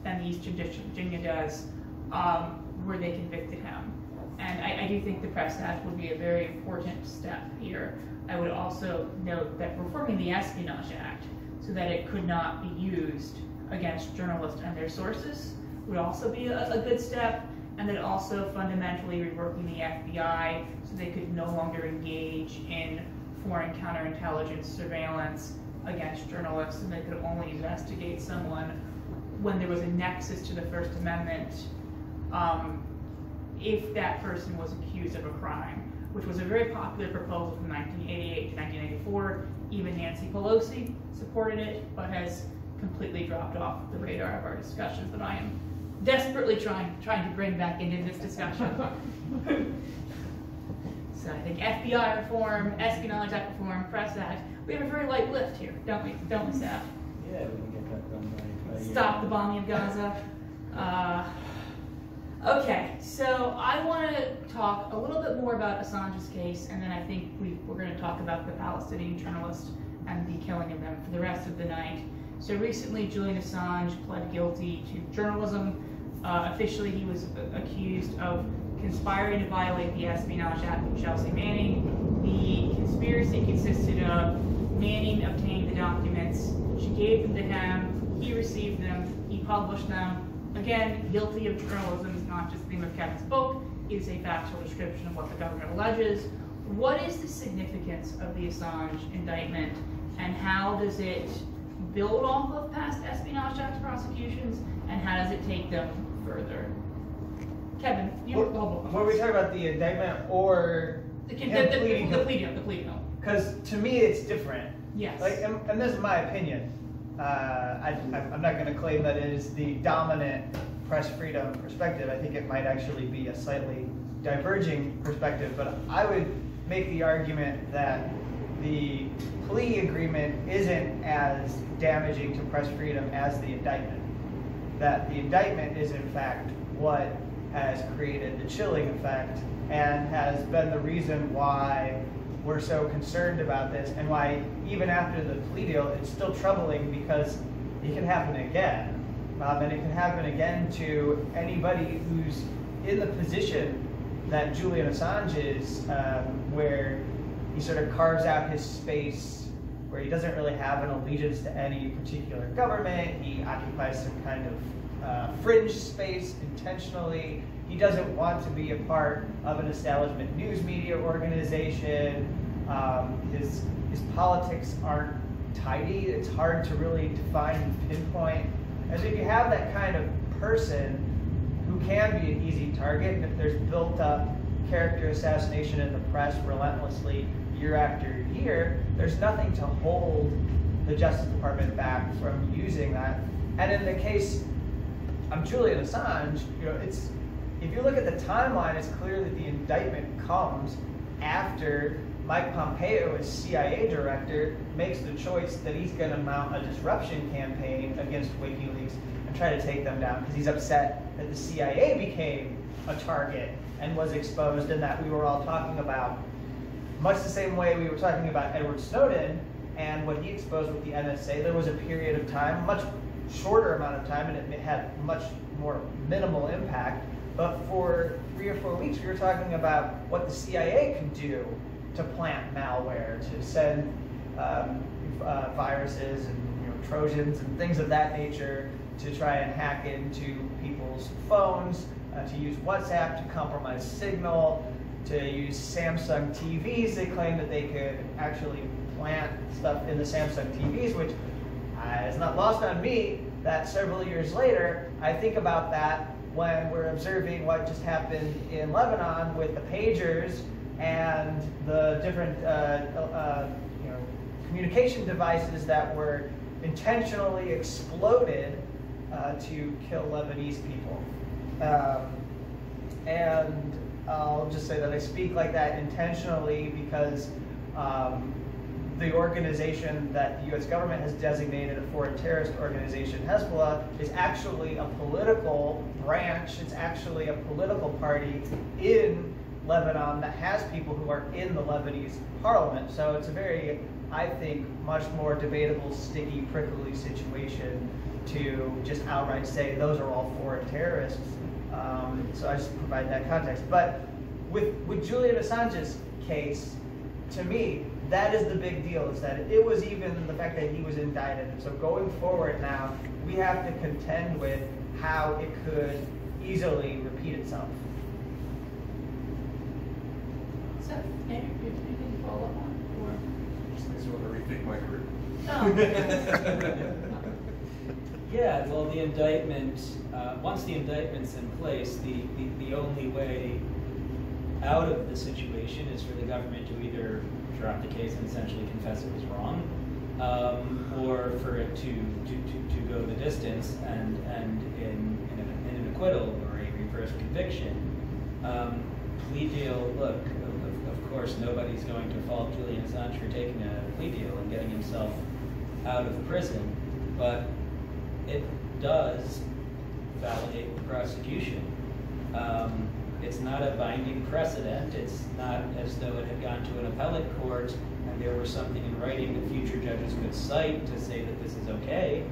than the Eastern District of Virginia does, where they convicted him. And I do think the Press Act would be a very important step here. I would also note that reforming the Espionage Act so that it could not be used against journalists and their sources would also be a good step, and then also fundamentally reworking the FBI so they could no longer engage in foreign counterintelligence surveillance against journalists, and they could only investigate someone when there was a nexus to the First Amendment, if that person was accused of a crime, which was a very popular proposal from 1988 to 1994. Even Nancy Pelosi supported it, but has completely dropped off the radar of our discussions that I am desperately trying to bring back into this discussion. So I think FBI reform, Espionage Act reform, Press Act, we have a very light lift here, don't we, Seth? Yeah, we can get that done by Stop the bombing of Gaza. Okay, so I want to talk a little bit more about Assange's case, and then I think we're going to talk about the Palestinian journalist and the killing of them for the rest of the night. So recently, Julian Assange pled guilty to journalism. Officially, he was accused of conspiring to violate the Espionage Act with Chelsea Manning. The conspiracy consisted of Manning obtaining the documents. She gave them to him. He received them. He published them. Again, guilty of journalism is not just the theme of Kevin's book. It is a factual description of what the government alleges. what is the significance of the Assange indictment, and how does it build off of past Espionage Act prosecutions, and how does it take them further? Kevin, you when we talk about the indictment or the plea deal. Because to me, it's different. Yes. Like, and this is my opinion. I'm not going to claim that it is the dominant press freedom perspective. I think it might actually be a slightly diverging perspective, but I would make the argument that the plea agreement isn't as damaging to press freedom as the indictment. That the indictment is in fact what has created the chilling effect and has been the reason why we're so concerned about this, and why even after the plea deal it's still troubling, because it can happen again. And it can happen again to anybody who's in the position that Julian Assange is, where he sort of carves out his space, where he doesn't really have an allegiance to any particular government. He occupies some kind of fringe space intentionally. He doesn't want to be a part of an establishment news media organization. His politics aren't tidy. It's hard to really define and pinpoint. And so if you have that kind of person who can be an easy target, and if there's built up character assassination in the press relentlessly year after year, there's nothing to hold the Justice Department back from using that. And in the case of Julian Assange, it's, if you look at the timeline, it's clear that the indictment comes after Mike Pompeo, as CIA director, makes the choice that he's going to mount a disruption campaign against Wikileaks and try to take them down, because he's upset that the CIA became a target and was exposed, and that we were all talking about, much the same way we were talking about Edward Snowden and what he exposed with the NSA. There was a period of time, much shorter amount of time, and it had much more minimal impact, but for 3 or 4 weeks we were talking about what the CIA could do to plant malware, to send viruses and Trojans and things of that nature to try and hack into people's phones, to use WhatsApp to compromise signal, to use Samsung TVs. They claim that they could actually plant stuff in the Samsung TVs, which is not lost on me that several years later, I think about that when we're observing what just happened in Lebanon with the pagers and the different communication devices that were intentionally exploded to kill Lebanese people. And I'll just say that I speak like that intentionally because the organization that the US government has designated a foreign terrorist organization, Hezbollah, is actually a political branch. It's actually a political party in Lebanon that has people who are in the Lebanese parliament. So it's a very, I think, much more debatable, sticky, prickly situation to just outright say those are all foreign terrorists. So I just provide that context. But with Julian Assange's case, to me, that is the big deal, is that it was even the fact that he was indicted. And so going forward now, we have to contend with how it could easily repeat itself. So, Andrew, do you have anything to follow up on? Or? Just makes me want to rethink my career. Oh. Yeah, well, the indictment, once the indictment's in place, the only way out of the situation is for the government to either drop the case and essentially confess it was wrong, or for it to go the distance and in an acquittal or a reverse conviction. Plea deal, look, of course nobody's going to fault Julian Assange for taking a plea deal and getting himself out of prison, but it does validate the prosecution. It's not a binding precedent. It's not as though it had gone to an appellate court and there was something in writing that future judges could cite to say that this is okay.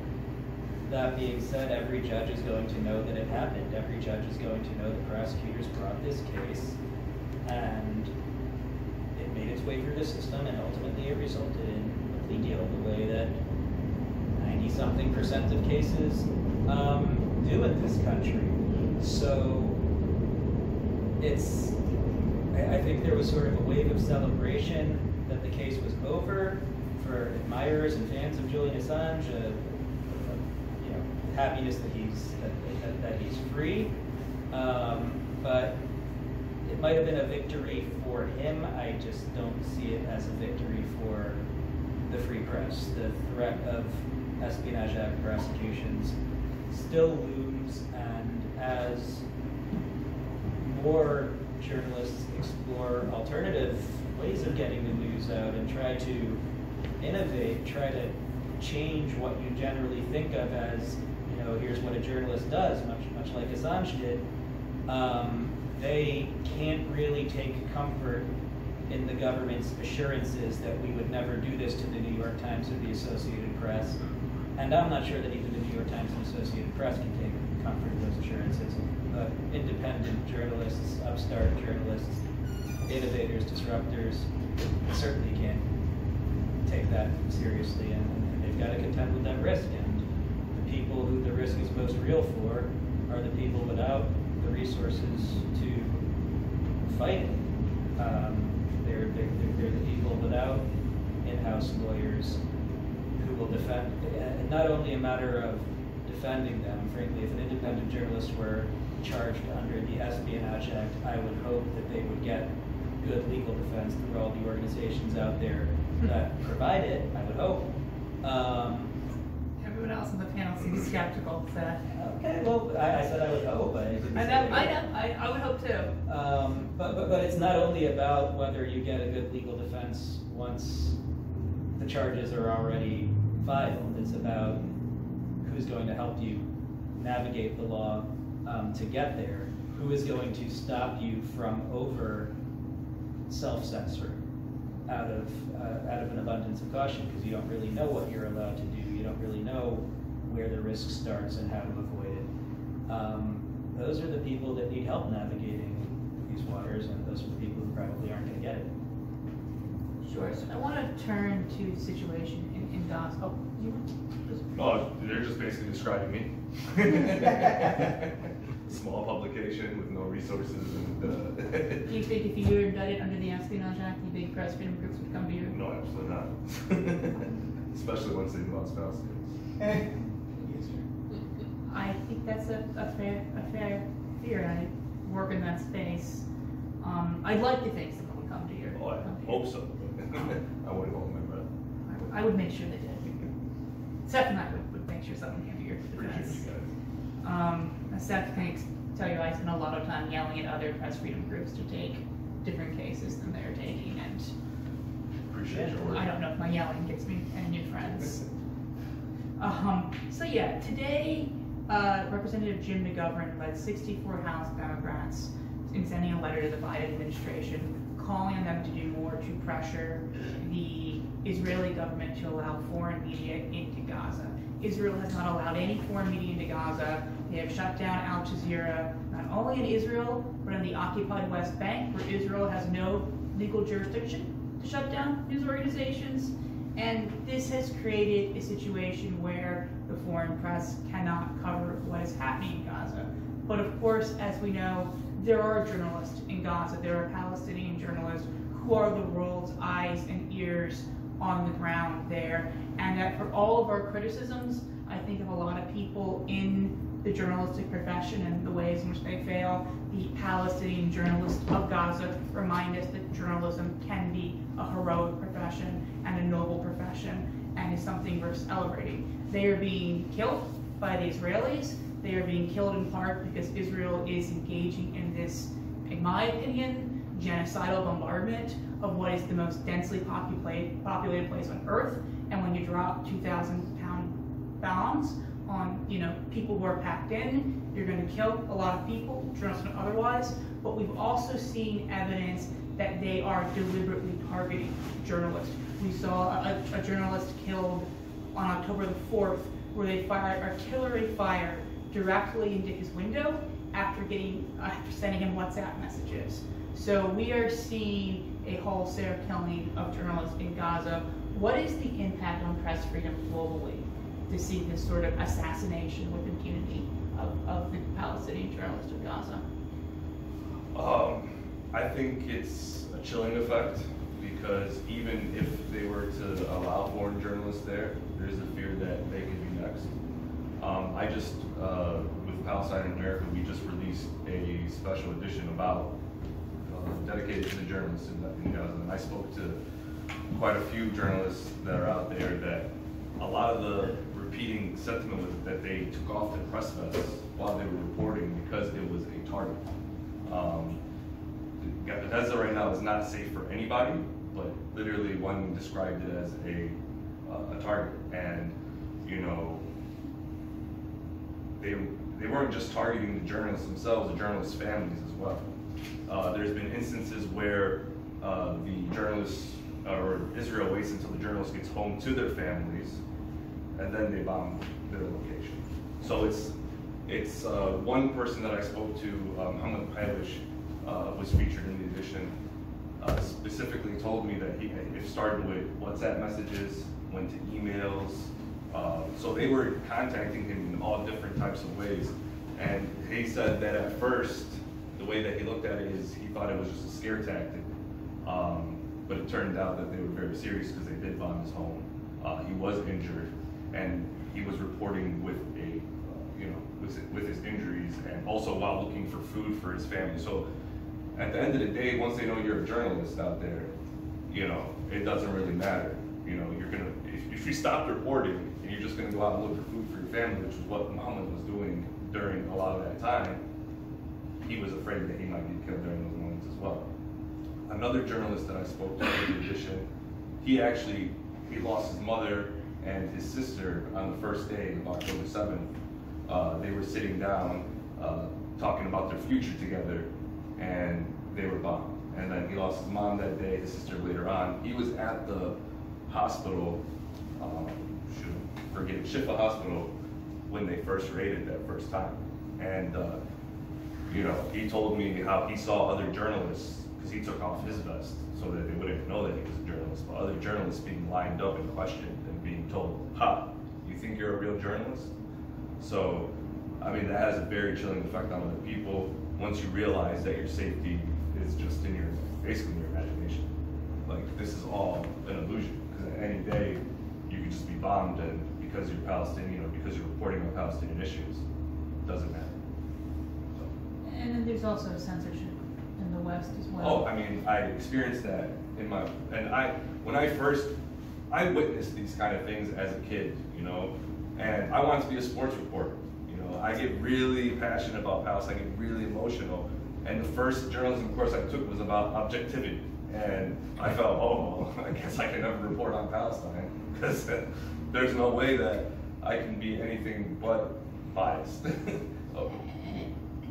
That being said, every judge is going to know that it happened. Every judge is going to know the prosecutors brought this case and it made its way through the system, and ultimately it resulted in a plea deal the way that 90-something% of cases do in this country. So it's I think there was sort of a wave of celebration that the case was over for admirers and fans of Julian Assange. Happiness that he's free, but it might have been a victory for him. I just don't see it as a victory for the free press. The threat of Espionage Act prosecutions still looms, and as more journalists explore alternative ways of getting the news out and try to innovate, try to change what you generally think of as, here's what a journalist does, much like Assange did, they can't really take comfort in the government's assurances that we would never do this to the New York Times or the Associated Press. And I'm not sure that even the New York Times and Associated Press can take comfort in those assurances. But independent journalists, upstart journalists, innovators, disruptors, certainly can take that seriously, and they've got to contend with that risk. And the people who the risk is most real for are the people without the resources to fight it. They're the people without in-house lawyers who will defend, not only a matter of defending them. Frankly, if an independent journalist were charged under the Espionage Act, I would hope that they would get good legal defense through all the organizations out there that provide it, I would hope. Everyone else on the panel seems skeptical of that. Okay, well, I said I would hope. I would hope too. But it's not only about whether you get a good legal defense once the charges are already filed. It's about who's going to help you navigate the law to get there. Who is going to stop you from self-censoring out of an abundance of caution, because you don't really know what you're allowed to do. You don't really know where the risk starts and how to avoid it. Those are the people that need help navigating these waters, and those are the people who probably aren't going to get it. Sure. So I want to turn to the situation in Gaza. Oh, you want to? Oh, they're just basically describing me. Small publication with no resources. And, Do you think if you were indicted under the Espionage Act, the big press freedom groups would come to you? No, absolutely not. Especially once they involve spouses. I think that's a fair fear. I work in that space. I'd like to think someone would come to you. Oh, I hope so. I wouldn't hold my breath. I would make sure they did. Seth and I would make sure someone came to your Appreciate defense. you guys. Seth can tell you I spend a lot of time yelling at other press freedom groups to take different cases than they're taking, and Appreciate your work. I don't know if my yelling gets me any new friends. So yeah, today Representative Jim McGovern led 64 House Democrats in sending a letter to the Biden administration calling on them to do more to pressure the Israeli government to allow foreign media into Gaza. Israel has not allowed any foreign media into Gaza. They have shut down Al Jazeera, not only in Israel, but in the occupied West Bank, where Israel has no legal jurisdiction to shut down news organizations. And this has created a situation where the foreign press cannot cover what is happening in Gaza. But of course, as we know, there are journalists in Gaza. There are Palestinian journalists who are the world's eyes and ears on the ground there. And that for all of our criticisms, I think of a lot of people in the journalistic profession and the ways in which they fail, the Palestinian journalists of Gaza remind us that journalism can be a heroic profession and a noble profession, and is something worth celebrating. They are being killed by the Israelis. They are being killed in part because Israel is engaging in this, in my opinion, genocidal bombardment of what is the most densely populated place on Earth. And when you drop 2,000-pound bombs on people who are packed in, you're going to kill a lot of people, journalists and otherwise. But we've also seen evidence that they are deliberately targeting journalists. We saw a journalist killed on October the 4th, where they fired artillery fire directly into his window after sending him WhatsApp messages. So we are seeing a wholesale killing of journalists in Gaza. What is the impact on press freedom globally to see this sort of assassination with impunity of the Palestinian journalists of Gaza? I think it's a chilling effect, because even if they were to allow foreign journalists there, there's a fear that they could be next. I just, with Palestine in America, we just released a special edition about, dedicated to the journalists in Gaza. And I spoke to quite a few journalists that are out there that a lot of the repeating sentiment was that they took off their press vests while they were reporting because it was a target. Bethesda right now is not safe for anybody, but literally one described it as a target. And, you know, they weren't just targeting the journalists themselves, the journalists' families as well. There's been instances where the journalists, or Israel waits until the journalist gets home to their families, and then they bomb their location. So it's one person that I spoke to, Hamad Palish, was featured in the edition, specifically told me that it started with WhatsApp messages, went to emails, so they were contacting him in all different types of ways. And he said that at first, the way that he looked at it is he thought it was just a scare tactic, but it turned out that they were very serious because they did bomb his home. He was injured, and he was reporting with with his injuries, and also while looking for food for his family. So at the end of the day, once they know you're a journalist out there, you know, it doesn't really matter. You know, you're gonna, if you stop reporting and you're just gonna go out and look for food for your family, which is what Muhammad was doing during a lot of that time, he was afraid that he might get killed during those moments as well. Another journalist that I spoke to in the edition, he lost his mother and his sister on the first day of October 7th. They were sitting down talking about their future together, and they were bombed. And then he lost his mom that day, his sister later on. He was at the hospital, Shifa Hospital, when they first raided that first time. And you know, he told me how he saw other journalists, because he took off his vest so that they wouldn't know that he was a journalist, but other journalists being lined up and questioned and being told, "Ha, you think you're a real journalist?" So, I mean, that has a very chilling effect on other people once you realize that your safety is just in basically your imagination. Like, this is all an illusion, because any day you could just be bombed, and because you're Palestinian or because you're reporting on Palestinian issues, it doesn't matter. So. And then there's also censorship in the West as well. Oh, I mean, I experienced that when I witnessed these kind of things as a kid, you know, and I wanted to be a sports reporter. You know, I get really passionate about Palestine, I get really emotional. And the first journalism course I took was about objectivity. And I felt, oh, well, I guess I can never report on Palestine, because there's no way that I can be anything but biased. So.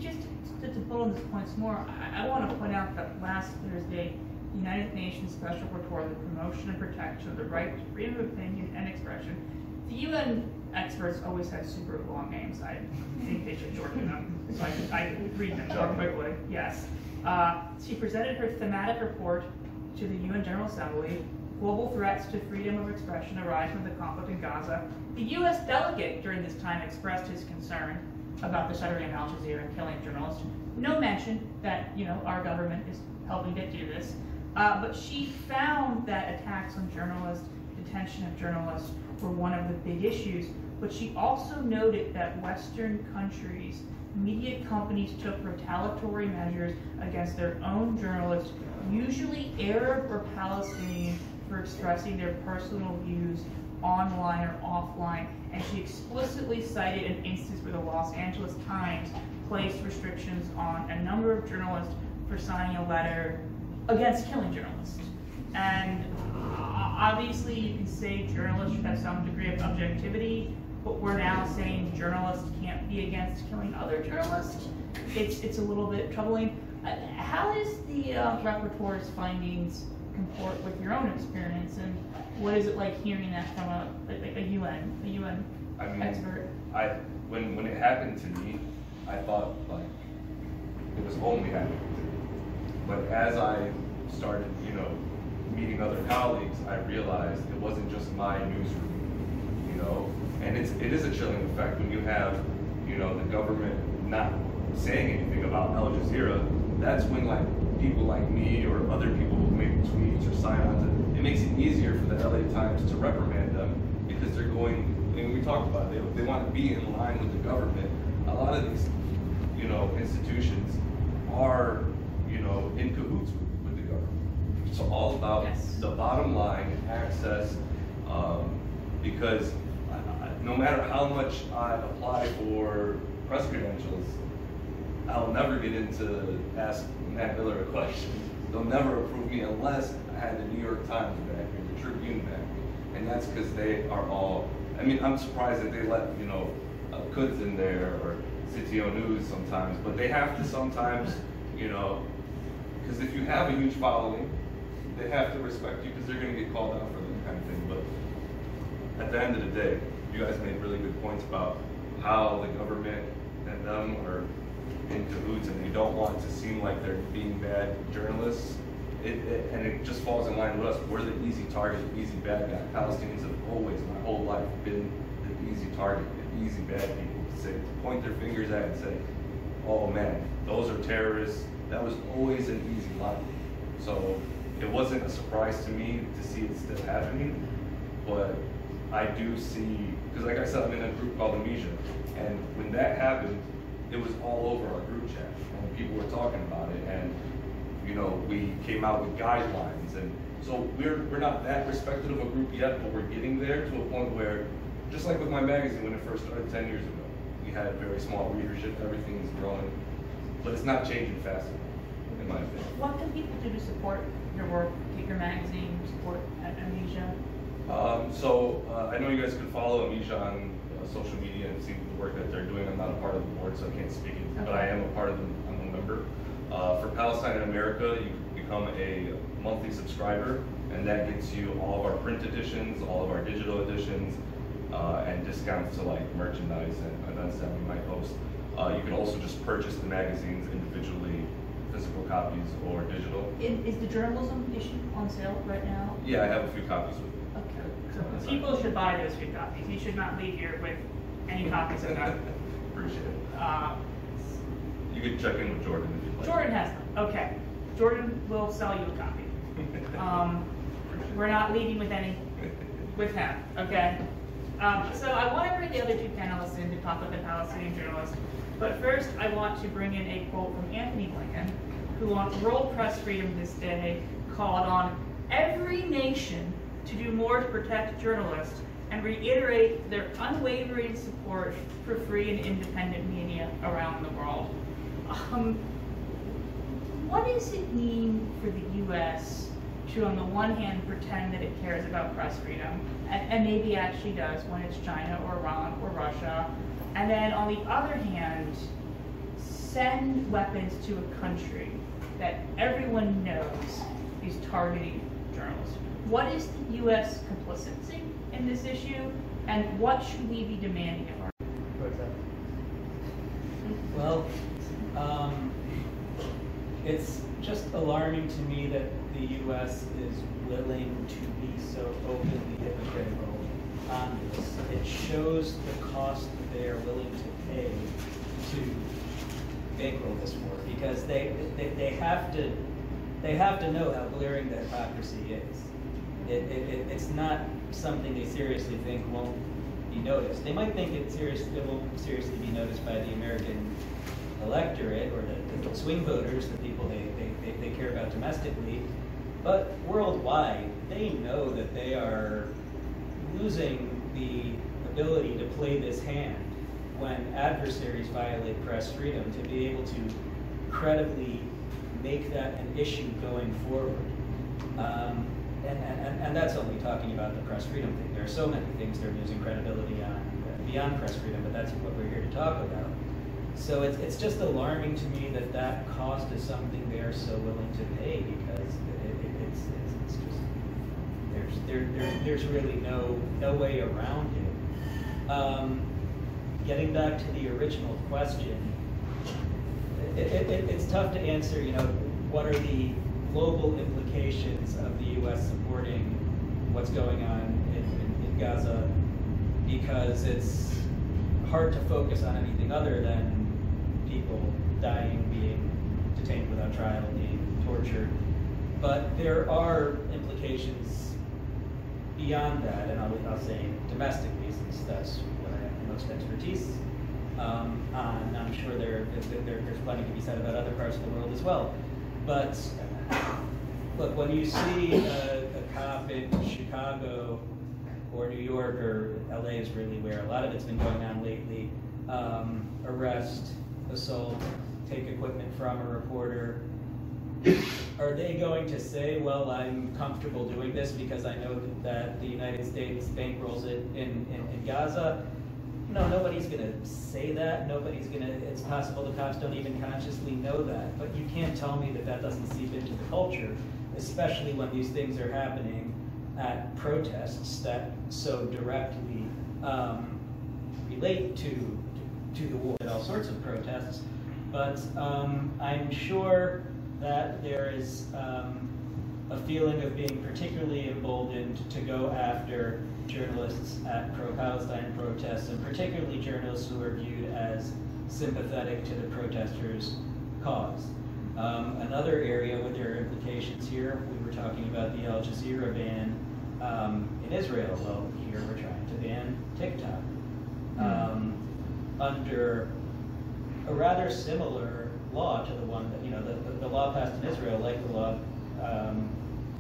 Just to build on this point some more, I want to point out that last Thursday, the United Nations Special Rapporteur on the Promotion and Protection of the Right to Freedom of Opinion and Expression. The UN experts always have super long names. I think they should shorten them so I can read them more quickly. Yes. She presented her thematic report to the UN General Assembly. Global threats to freedom of expression arise from the conflict in Gaza. The U.S. delegate during this time expressed his concern about the shuttering of Al Jazeera and killing journalists. No mention that, you know, our government is helping to do this. But she found that attacks on journalists, detention of journalists, were one of the big issues. But she also noted that Western countries, media companies took retaliatory measures against their own journalists, usually Arab or Palestinian, for expressing their personal views online or offline. And she explicitly cited an instance where the Los Angeles Times placed restrictions on a number of journalists for signing a letter against killing journalists. And obviously you can say journalists should have some degree of objectivity, but we're now saying journalists can't be against killing other journalists. It's a little bit troubling. How is the rapporteur's findings comport with your own experience, and what is it like hearing that from a UN expert? When it happened to me, I thought like it was only happening to me. But as I started, you know, meeting other colleagues, I realized it wasn't just my newsroom, you know, and it is a chilling effect when you have, you know, the government not saying anything about Al Jazeera. That's when like people like me or other people who make tweets or sign on to, it makes it easier for the LA Times to reprimand them because they're going, and we talked about it, they want to be in line with the government. A lot of these, institutions are, in cahoots with the government. It's all about the bottom line, access, because no matter how much I apply for press credentials, I'll never get into ask Matt Miller a question. They'll never approve me unless I had the New York Times back me, the Tribune back me. And that's because they are all, I'm surprised that they let, Quds in there or Sitio News sometimes, but they have to sometimes, because if you have a huge following, they have to respect you because they're going to get called out for that kind of thing. But at the end of the day, you guys made really good points about how the government and them are in cahoots and they don't want to seem like they're being bad journalists. And it just falls in line with us. We're the easy target, the easy bad guy. Palestinians have always, my whole life, been the easy target, the easy bad people to point their fingers at and say, oh man, those are terrorists. That was always an easy line. So it wasn't a surprise to me to see it still happening, but I do see, because like I said, I'm in a group called Amnesia, and when that happened, it was all over our group chat, and people were talking about it, and we came out with guidelines, and so we're not that respected of a group yet, but we're getting there to a point where, just like with my magazine when it first started 10 years ago, we had very small readership, everything is growing, but it's not changing fast enough, in my opinion. What can people do to support your work, get your magazine, support Amnesia? I know you guys could follow Amnesia on social media and see the work that they're doing. I'm not a part of the board, so I can't speak it, but I am a part of them. I'm a member. For Palestine in America, you can become a monthly subscriber, and that gets you all of our print editions, all of our digital editions, and discounts to like merchandise and events that we might host. You can also just purchase the magazines individually, physical copies or digital. Is the journalism issue on sale right now? Yeah, I have a few copies with me. Okay. So people should buy those few copies. You should not leave here with any copies of that. Appreciate it. You can check in with Jordan if you'd like. Jordan has them. Okay. Jordan will sell you a copy. We're not leaving with any with him. Okay. So I want to bring the other two panelists in to talk about the Palestinian journalist. But first, I want to bring in a quote from Anthony Blinken, who on World Press Freedom this day called on every nation to do more to protect journalists and reiterate their unwavering support for free and independent media around the world. What does it mean for the U.S. to, on the one hand, pretend that it cares about press freedom, and maybe actually does when it's China or Iran or Russia, and then on the other hand, send weapons to a country that everyone knows is targeting journalists? What is the U.S. complicity in this issue, and what should we be demanding of our? Well, it's just alarming to me that the U.S. is willing to be so openly hypocritical on this. It shows the cost that they are willing to pay to bankroll this war, because they have to know how glaring the hypocrisy is. It's not something they seriously think won't be noticed. They might think it won't seriously be noticed by the American electorate or the swing voters, the people they care about domestically, but worldwide, they know that they are losing the ability to play this hand when adversaries violate press freedom, to be able to credibly make that an issue going forward. And that's only talking about the press freedom thing. There are so many things they're losing credibility on beyond press freedom, but that's what we're here to talk about. So it's just alarming to me that that cost is something they are so willing to pay, because it's just there's really no way around it. Getting back to the original question, it's tough to answer. What are the global implications of the U.S. supporting what's going on in Gaza, because it's hard to focus on anything other than people dying, being detained without trial, being tortured. But there are implications beyond that, and I'll say domestically, since that's what I have the most expertise on. I'm sure there's plenty to be said about other parts of the world as well. But look, when you see a cop in Chicago or New York, or LA is really where a lot of it's been going on lately, arrest, assault, take equipment from a reporter, are they going to say, well, I'm comfortable doing this because I know that the United States bankrolls it in Gaza? No, nobody's going to say that. Nobody's going to, it's possible the cops don't even consciously know that. But you can't tell me that that doesn't seep into the culture, especially when these things are happening at protests that so directly relate to the war, at all sorts of protests. But I'm sure that there is a feeling of being particularly emboldened to go after journalists at pro-Palestine protests, and particularly journalists who are viewed as sympathetic to the protesters' cause. Another area where there are implications here, we were talking about the Al Jazeera ban in Israel. Well, here we're trying to ban TikTok under a rather similar law to the one that, you know, the law passed in Israel, like the law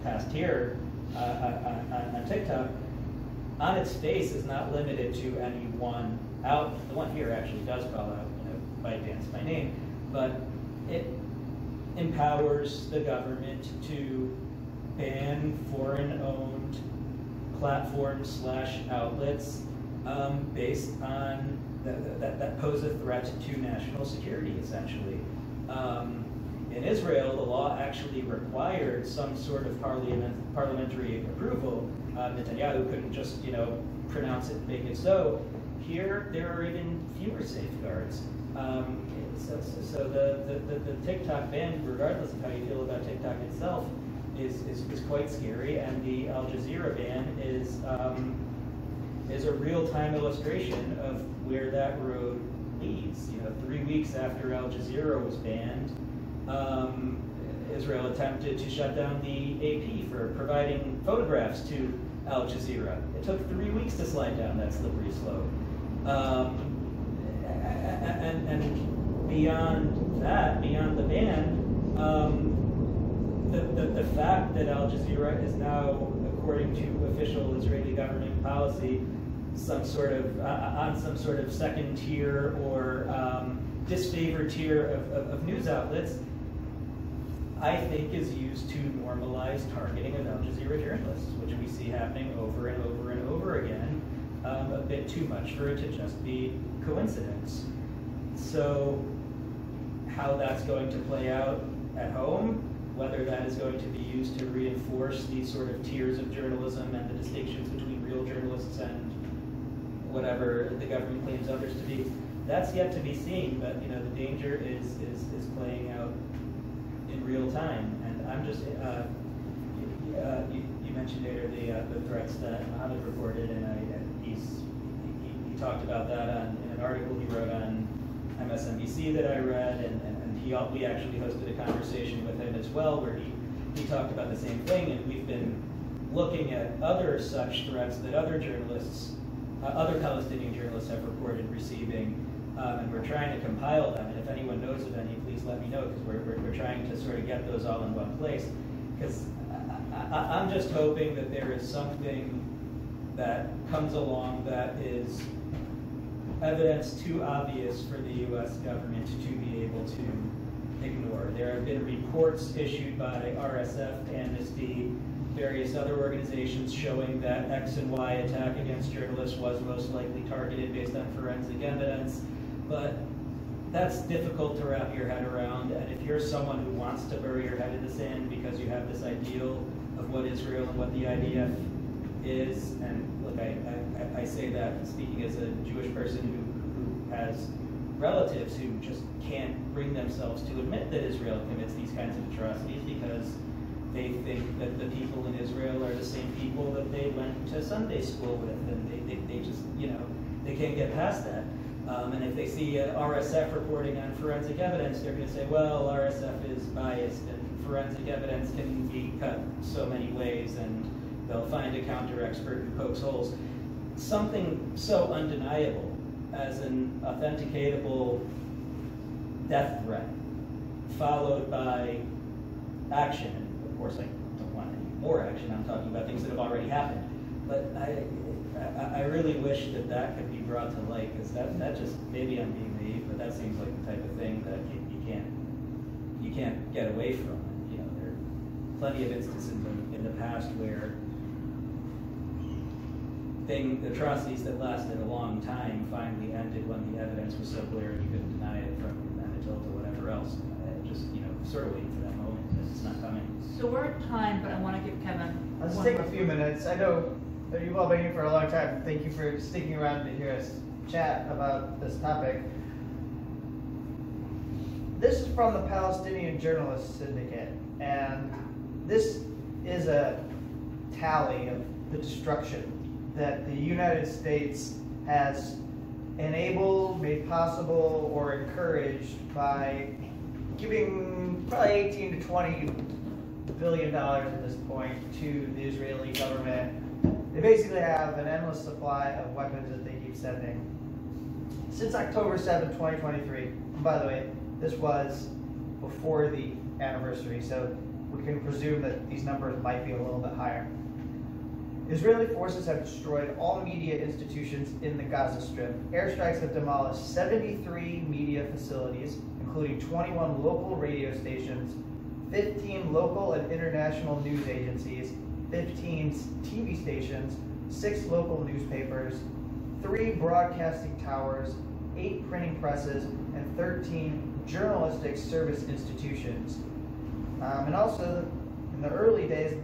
passed here on TikTok, on its face is not limited to any one outlet. The one here actually does call out, you know, ByteDance by name, but it empowers the government to ban foreign-owned platforms / outlets based on that pose a threat to national security, essentially. In Israel, the law actually required some sort of parliamentary approval. Netanyahu couldn't just, you know, pronounce it and make it so. Here, there are even fewer safeguards. So the TikTok ban, regardless of how you feel about TikTok itself, is quite scary, and the Al Jazeera ban is a real-time illustration of where that road leads. You know, 3 weeks after Al Jazeera was banned, Israel attempted to shut down the AP for providing photographs to Al Jazeera. It took 3 weeks to slide down that slippery slope. And beyond that, beyond the ban, the fact that Al Jazeera is now, according to official Israeli government policy, some sort of on some sort of second tier or disfavored tier of news outlets, I think is used to normalize targeting of Al Jazeera journalists, which we see happening over and over and over again, a bit too much for it to just be coincidence. So how that's going to play out at home, whether that is going to be used to reinforce these sort of tiers of journalism and the distinctions between real journalists and whatever the government claims others to be, that's yet to be seen. But, you know, the danger is playing out in real time. And I'm just, you mentioned later the threats that Mohammed reported, and he talked about that in an article he wrote on MSNBC that I read, and we actually hosted a conversation with him as well, where he talked about the same thing, and we've been looking at other such threats that other journalists, other Palestinian journalists have reported receiving, and we're trying to compile them, and if anyone knows of any, please let me know, because we're trying to sort of get those all in one place, because I'm just hoping that there is something that comes along that is evidence too obvious for the U.S. government to be able to ignore. There have been reports issued by RSF, Amnesty, various other organizations showing that X and Y attack against journalists was most likely targeted based on forensic evidence, but that's difficult to wrap your head around, and if you're someone who wants to bury your head in the sand because you have this ideal of what Israel and what the IDF is, and look, I say that speaking as a Jewish person who has relatives who just can't bring themselves to admit that Israel commits these kinds of atrocities because they think that the people in Israel are the same people that they went to Sunday school with, and they just, you know, they can't get past that. And if they see RSF reporting on forensic evidence, they're going to say, well, RSF is biased and forensic evidence can be cut so many ways, and they'll find a counter-expert who pokes holes. Something so undeniable as an authenticatable death threat, followed by action. And of course, I don't want any more action. I'm talking about things that have already happened. But I really wish that that could be brought to light, because that just, maybe I'm being naive, but that seems like the type of thing that you can't get away from. And, you know, there are plenty of instances in the past where atrocities that lasted a long time finally ended when the evidence was so clear you couldn't deny it from Manitoba to whatever else. Just, you know, sort of waiting for that moment because it's not coming. So we're at time, but I want to give Kevin. Let's take a few minutes. I know you've all been here for a long time. Thank you for sticking around to hear us chat about this topic. This is from the Palestinian Journalists Syndicate, and this is a tally of the destruction that the United States has enabled, made possible, or encouraged by giving probably 18 to 20 billion dollars at this point to the Israeli government. They basically have an endless supply of weapons that they keep sending. Since October 7, 2023, and by the way, this was before the anniversary, so we can presume that these numbers might be a little bit higher. Israeli forces have destroyed all media institutions in the Gaza Strip. Airstrikes have demolished 73 media facilities, including 21 local radio stations, 15 local and international news agencies, 15 TV stations, 6 local newspapers, 3 broadcasting towers, 8 printing presses, and 13 journalistic service institutions. And also, in the early days,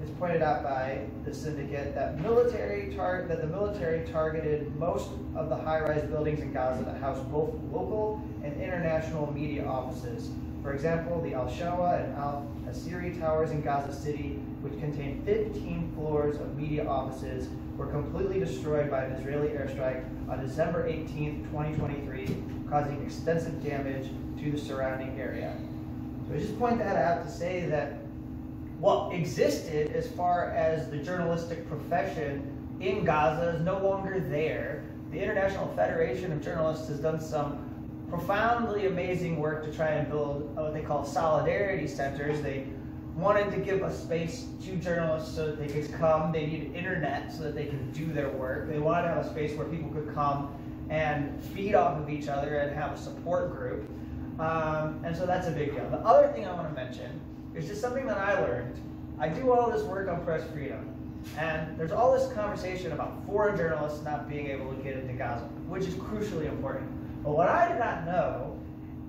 it's pointed out by the syndicate that the military targeted most of the high-rise buildings in Gaza that house both local and international media offices. For example, the Al-Shawa and Al-Asiri towers in Gaza City, which contain 15 floors of media offices, were completely destroyed by an Israeli airstrike on December 18, 2023, causing extensive damage to the surrounding area. So I just point that out to say that what existed as far as the journalistic profession in Gaza is no longer there. The International Federation of Journalists has done some profoundly amazing work to try and build what they call solidarity centers. They wanted to give a space to journalists so that they could come. They need internet so that they could do their work. They wanted to have a space where people could come and feed off of each other and have a support group. And so that's a big deal. The other thing I want to mention is just something that I learned. I do all this work on press freedom, and there's all this conversation about foreign journalists not being able to get into Gaza, which is crucially important. But what I did not know,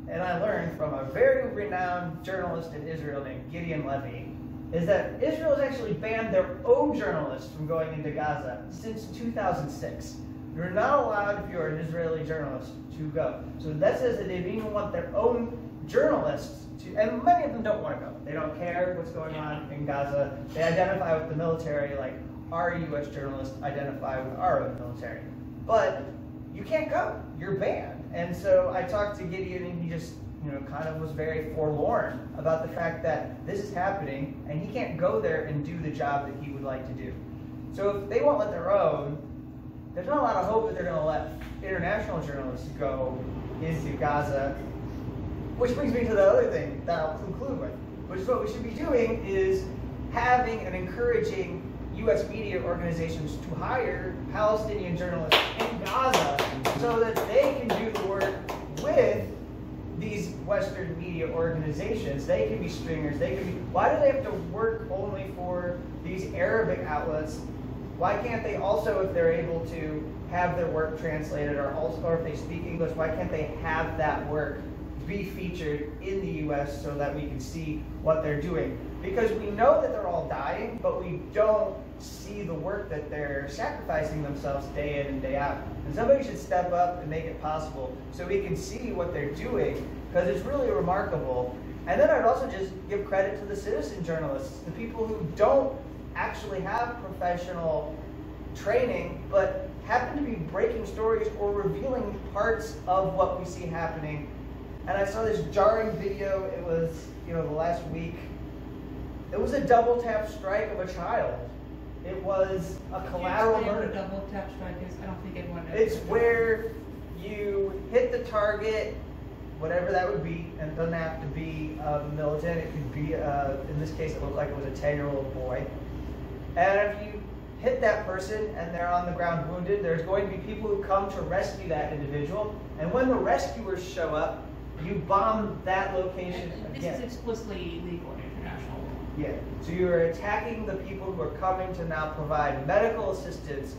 and I learned from a very renowned journalist in Israel named Gideon Levy, is that Israel has actually banned their own journalists from going into Gaza since 2006. You're not allowed, if you're an Israeli journalist, to go. So that says that they even want their own journalists to, and many of them don't want to go. They don't care what's going on in Gaza. They identify with the military like our U.S. journalists identify with our own military. But you can't go. You're banned. And so I talked to Gideon, and he just, kind of was very forlorn about the fact that this is happening, and he can't go there and do the job that he would like to do. So if they won't let their own, there's not a lot of hope that they're going to let international journalists go into Gaza. Which brings me to the other thing that I'll conclude with, which is what we should be doing is having and encouraging U.S. media organizations to hire Palestinian journalists in Gaza so that they can do the work with these Western media organizations. They can be stringers. They can be. Why do they have to work only for these Arabic outlets? Why can't they also, if they're able to have their work translated, or if they speak English, why can't they have that work be featured in the U.S. so that we can see what they're doing? Because we know that they're all dying, but we don't see the work that they're sacrificing themselves day in and day out. And somebody should step up and make it possible so we can see what they're doing, because it's really remarkable. And then I'd also just give credit to the citizen journalists, the people who don't actually have professional training, but happen to be breaking stories or revealing parts of what we see happening. And I saw this jarring video. It was, the last week. It was a double tap strike of a child. It was a collateral murder. What a double tap strike is? I don't think everyone knows. It's where you hit the target, whatever that would be, and it doesn't have to be militant. It could be, in this case, it looked like it was a 10-year-old boy. And if you hit that person and they're on the ground wounded, there's going to be people who come to rescue that individual. And when the rescuers show up, you bomb that location again. This is explicitly illegal in international law. Yeah. So you're attacking the people who are coming to now provide medical assistance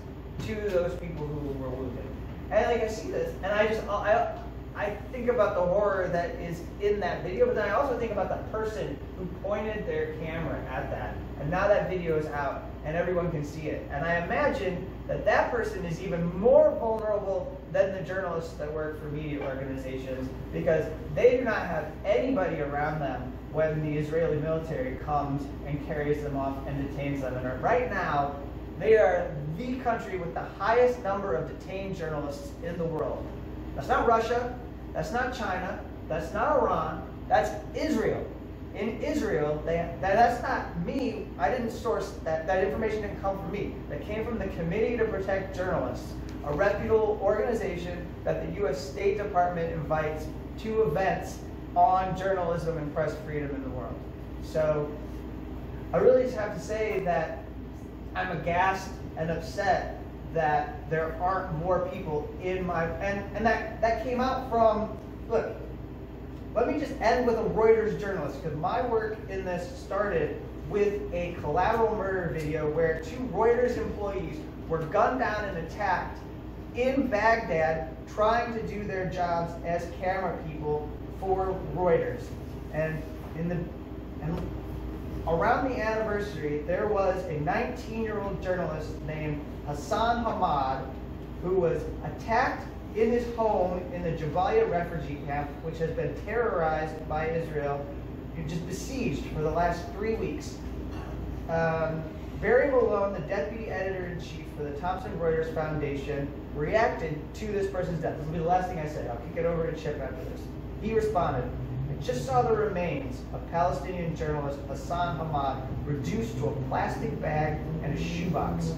to those people who were wounded. And I see this, and I think about the horror that is in that video, but then I also think about the person who pointed their camera at that. And now that video is out, and everyone can see it. And I imagine that that person is even more vulnerable than the journalists that work for media organizations, because they do not have anybody around them when the Israeli military comes and carries them off and detains them. And right now, they are the country with the highest number of detained journalists in the world. That's not Russia, that's not China, that's not Iran, that's Israel. In Israel, that's not me. I didn't source that. That information didn't come from me. That came from the Committee to Protect Journalists, a reputable organization that the U.S. State Department invites to events on journalism and press freedom in the world. So I really just have to say that I'm aghast and upset that there aren't more people in my, and that came out from, look, let me just end with a Reuters journalist, because my work in this started with a collateral murder video where 2 Reuters employees were gunned down and attacked in Baghdad trying to do their jobs as camera people for Reuters. And around the anniversary, there was a 19-year-old journalist named Hassan Hamad who was attacked in his home in the Jabalia refugee camp, which has been terrorized by Israel, just besieged for the last 3 weeks. Barry Malone, the deputy editor-in-chief for the Thomson Reuters Foundation, reacted to this person's death. This will be the last thing I say. I'll kick it over to Chip after this. He responded, "I just saw the remains of Palestinian journalist Hassan Hamad reduced to a plastic bag and a shoebox.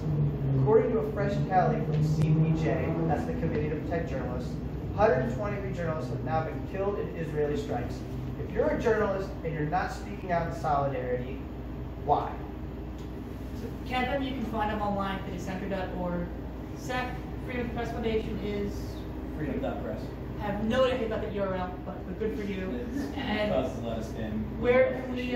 According to a fresh tally from CPJ, that's the Committee to Protect Journalists, 123 journalists have now been killed in Israeli strikes. If you're a journalist and you're not speaking out in solidarity, why?" So, Kevin, you can find them online at dissenter.org. SEC, Freedom Press Foundation is freedom.press. I have no idea about the URL, but good for you. And causes a lot of spam. Where can we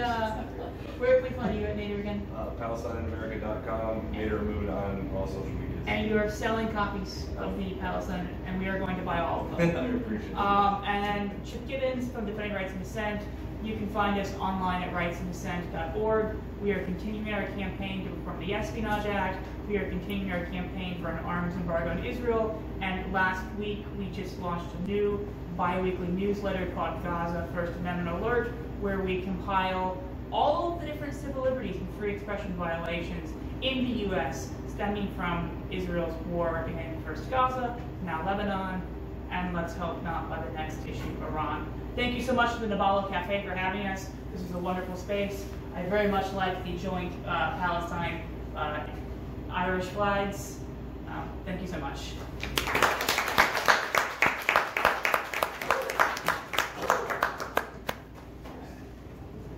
find you at Nader again? PalestineAmerica.com, made or removed on all social media. And you're selling copies of the Palestine, and we are going to buy all of them. I appreciate it. And Chip Gibbons from Defending Rights Dissent. You can find us online at rightsanddissent.org. We are continuing our campaign to reform the Espionage Act. We are continuing our campaign for an arms embargo on Israel. And last week, we just launched a new bi-weekly newsletter called Gaza First Amendment Alert, where we compile all of the different civil liberties and free expression violations in the U.S. stemming from Israel's war in first Gaza, now Lebanon, and let's hope not by the next issue, Iran. Thank you so much to the Nabala Cafe for having us. This is a wonderful space. I very much like the joint Palestine Irish flags. Thank you so much.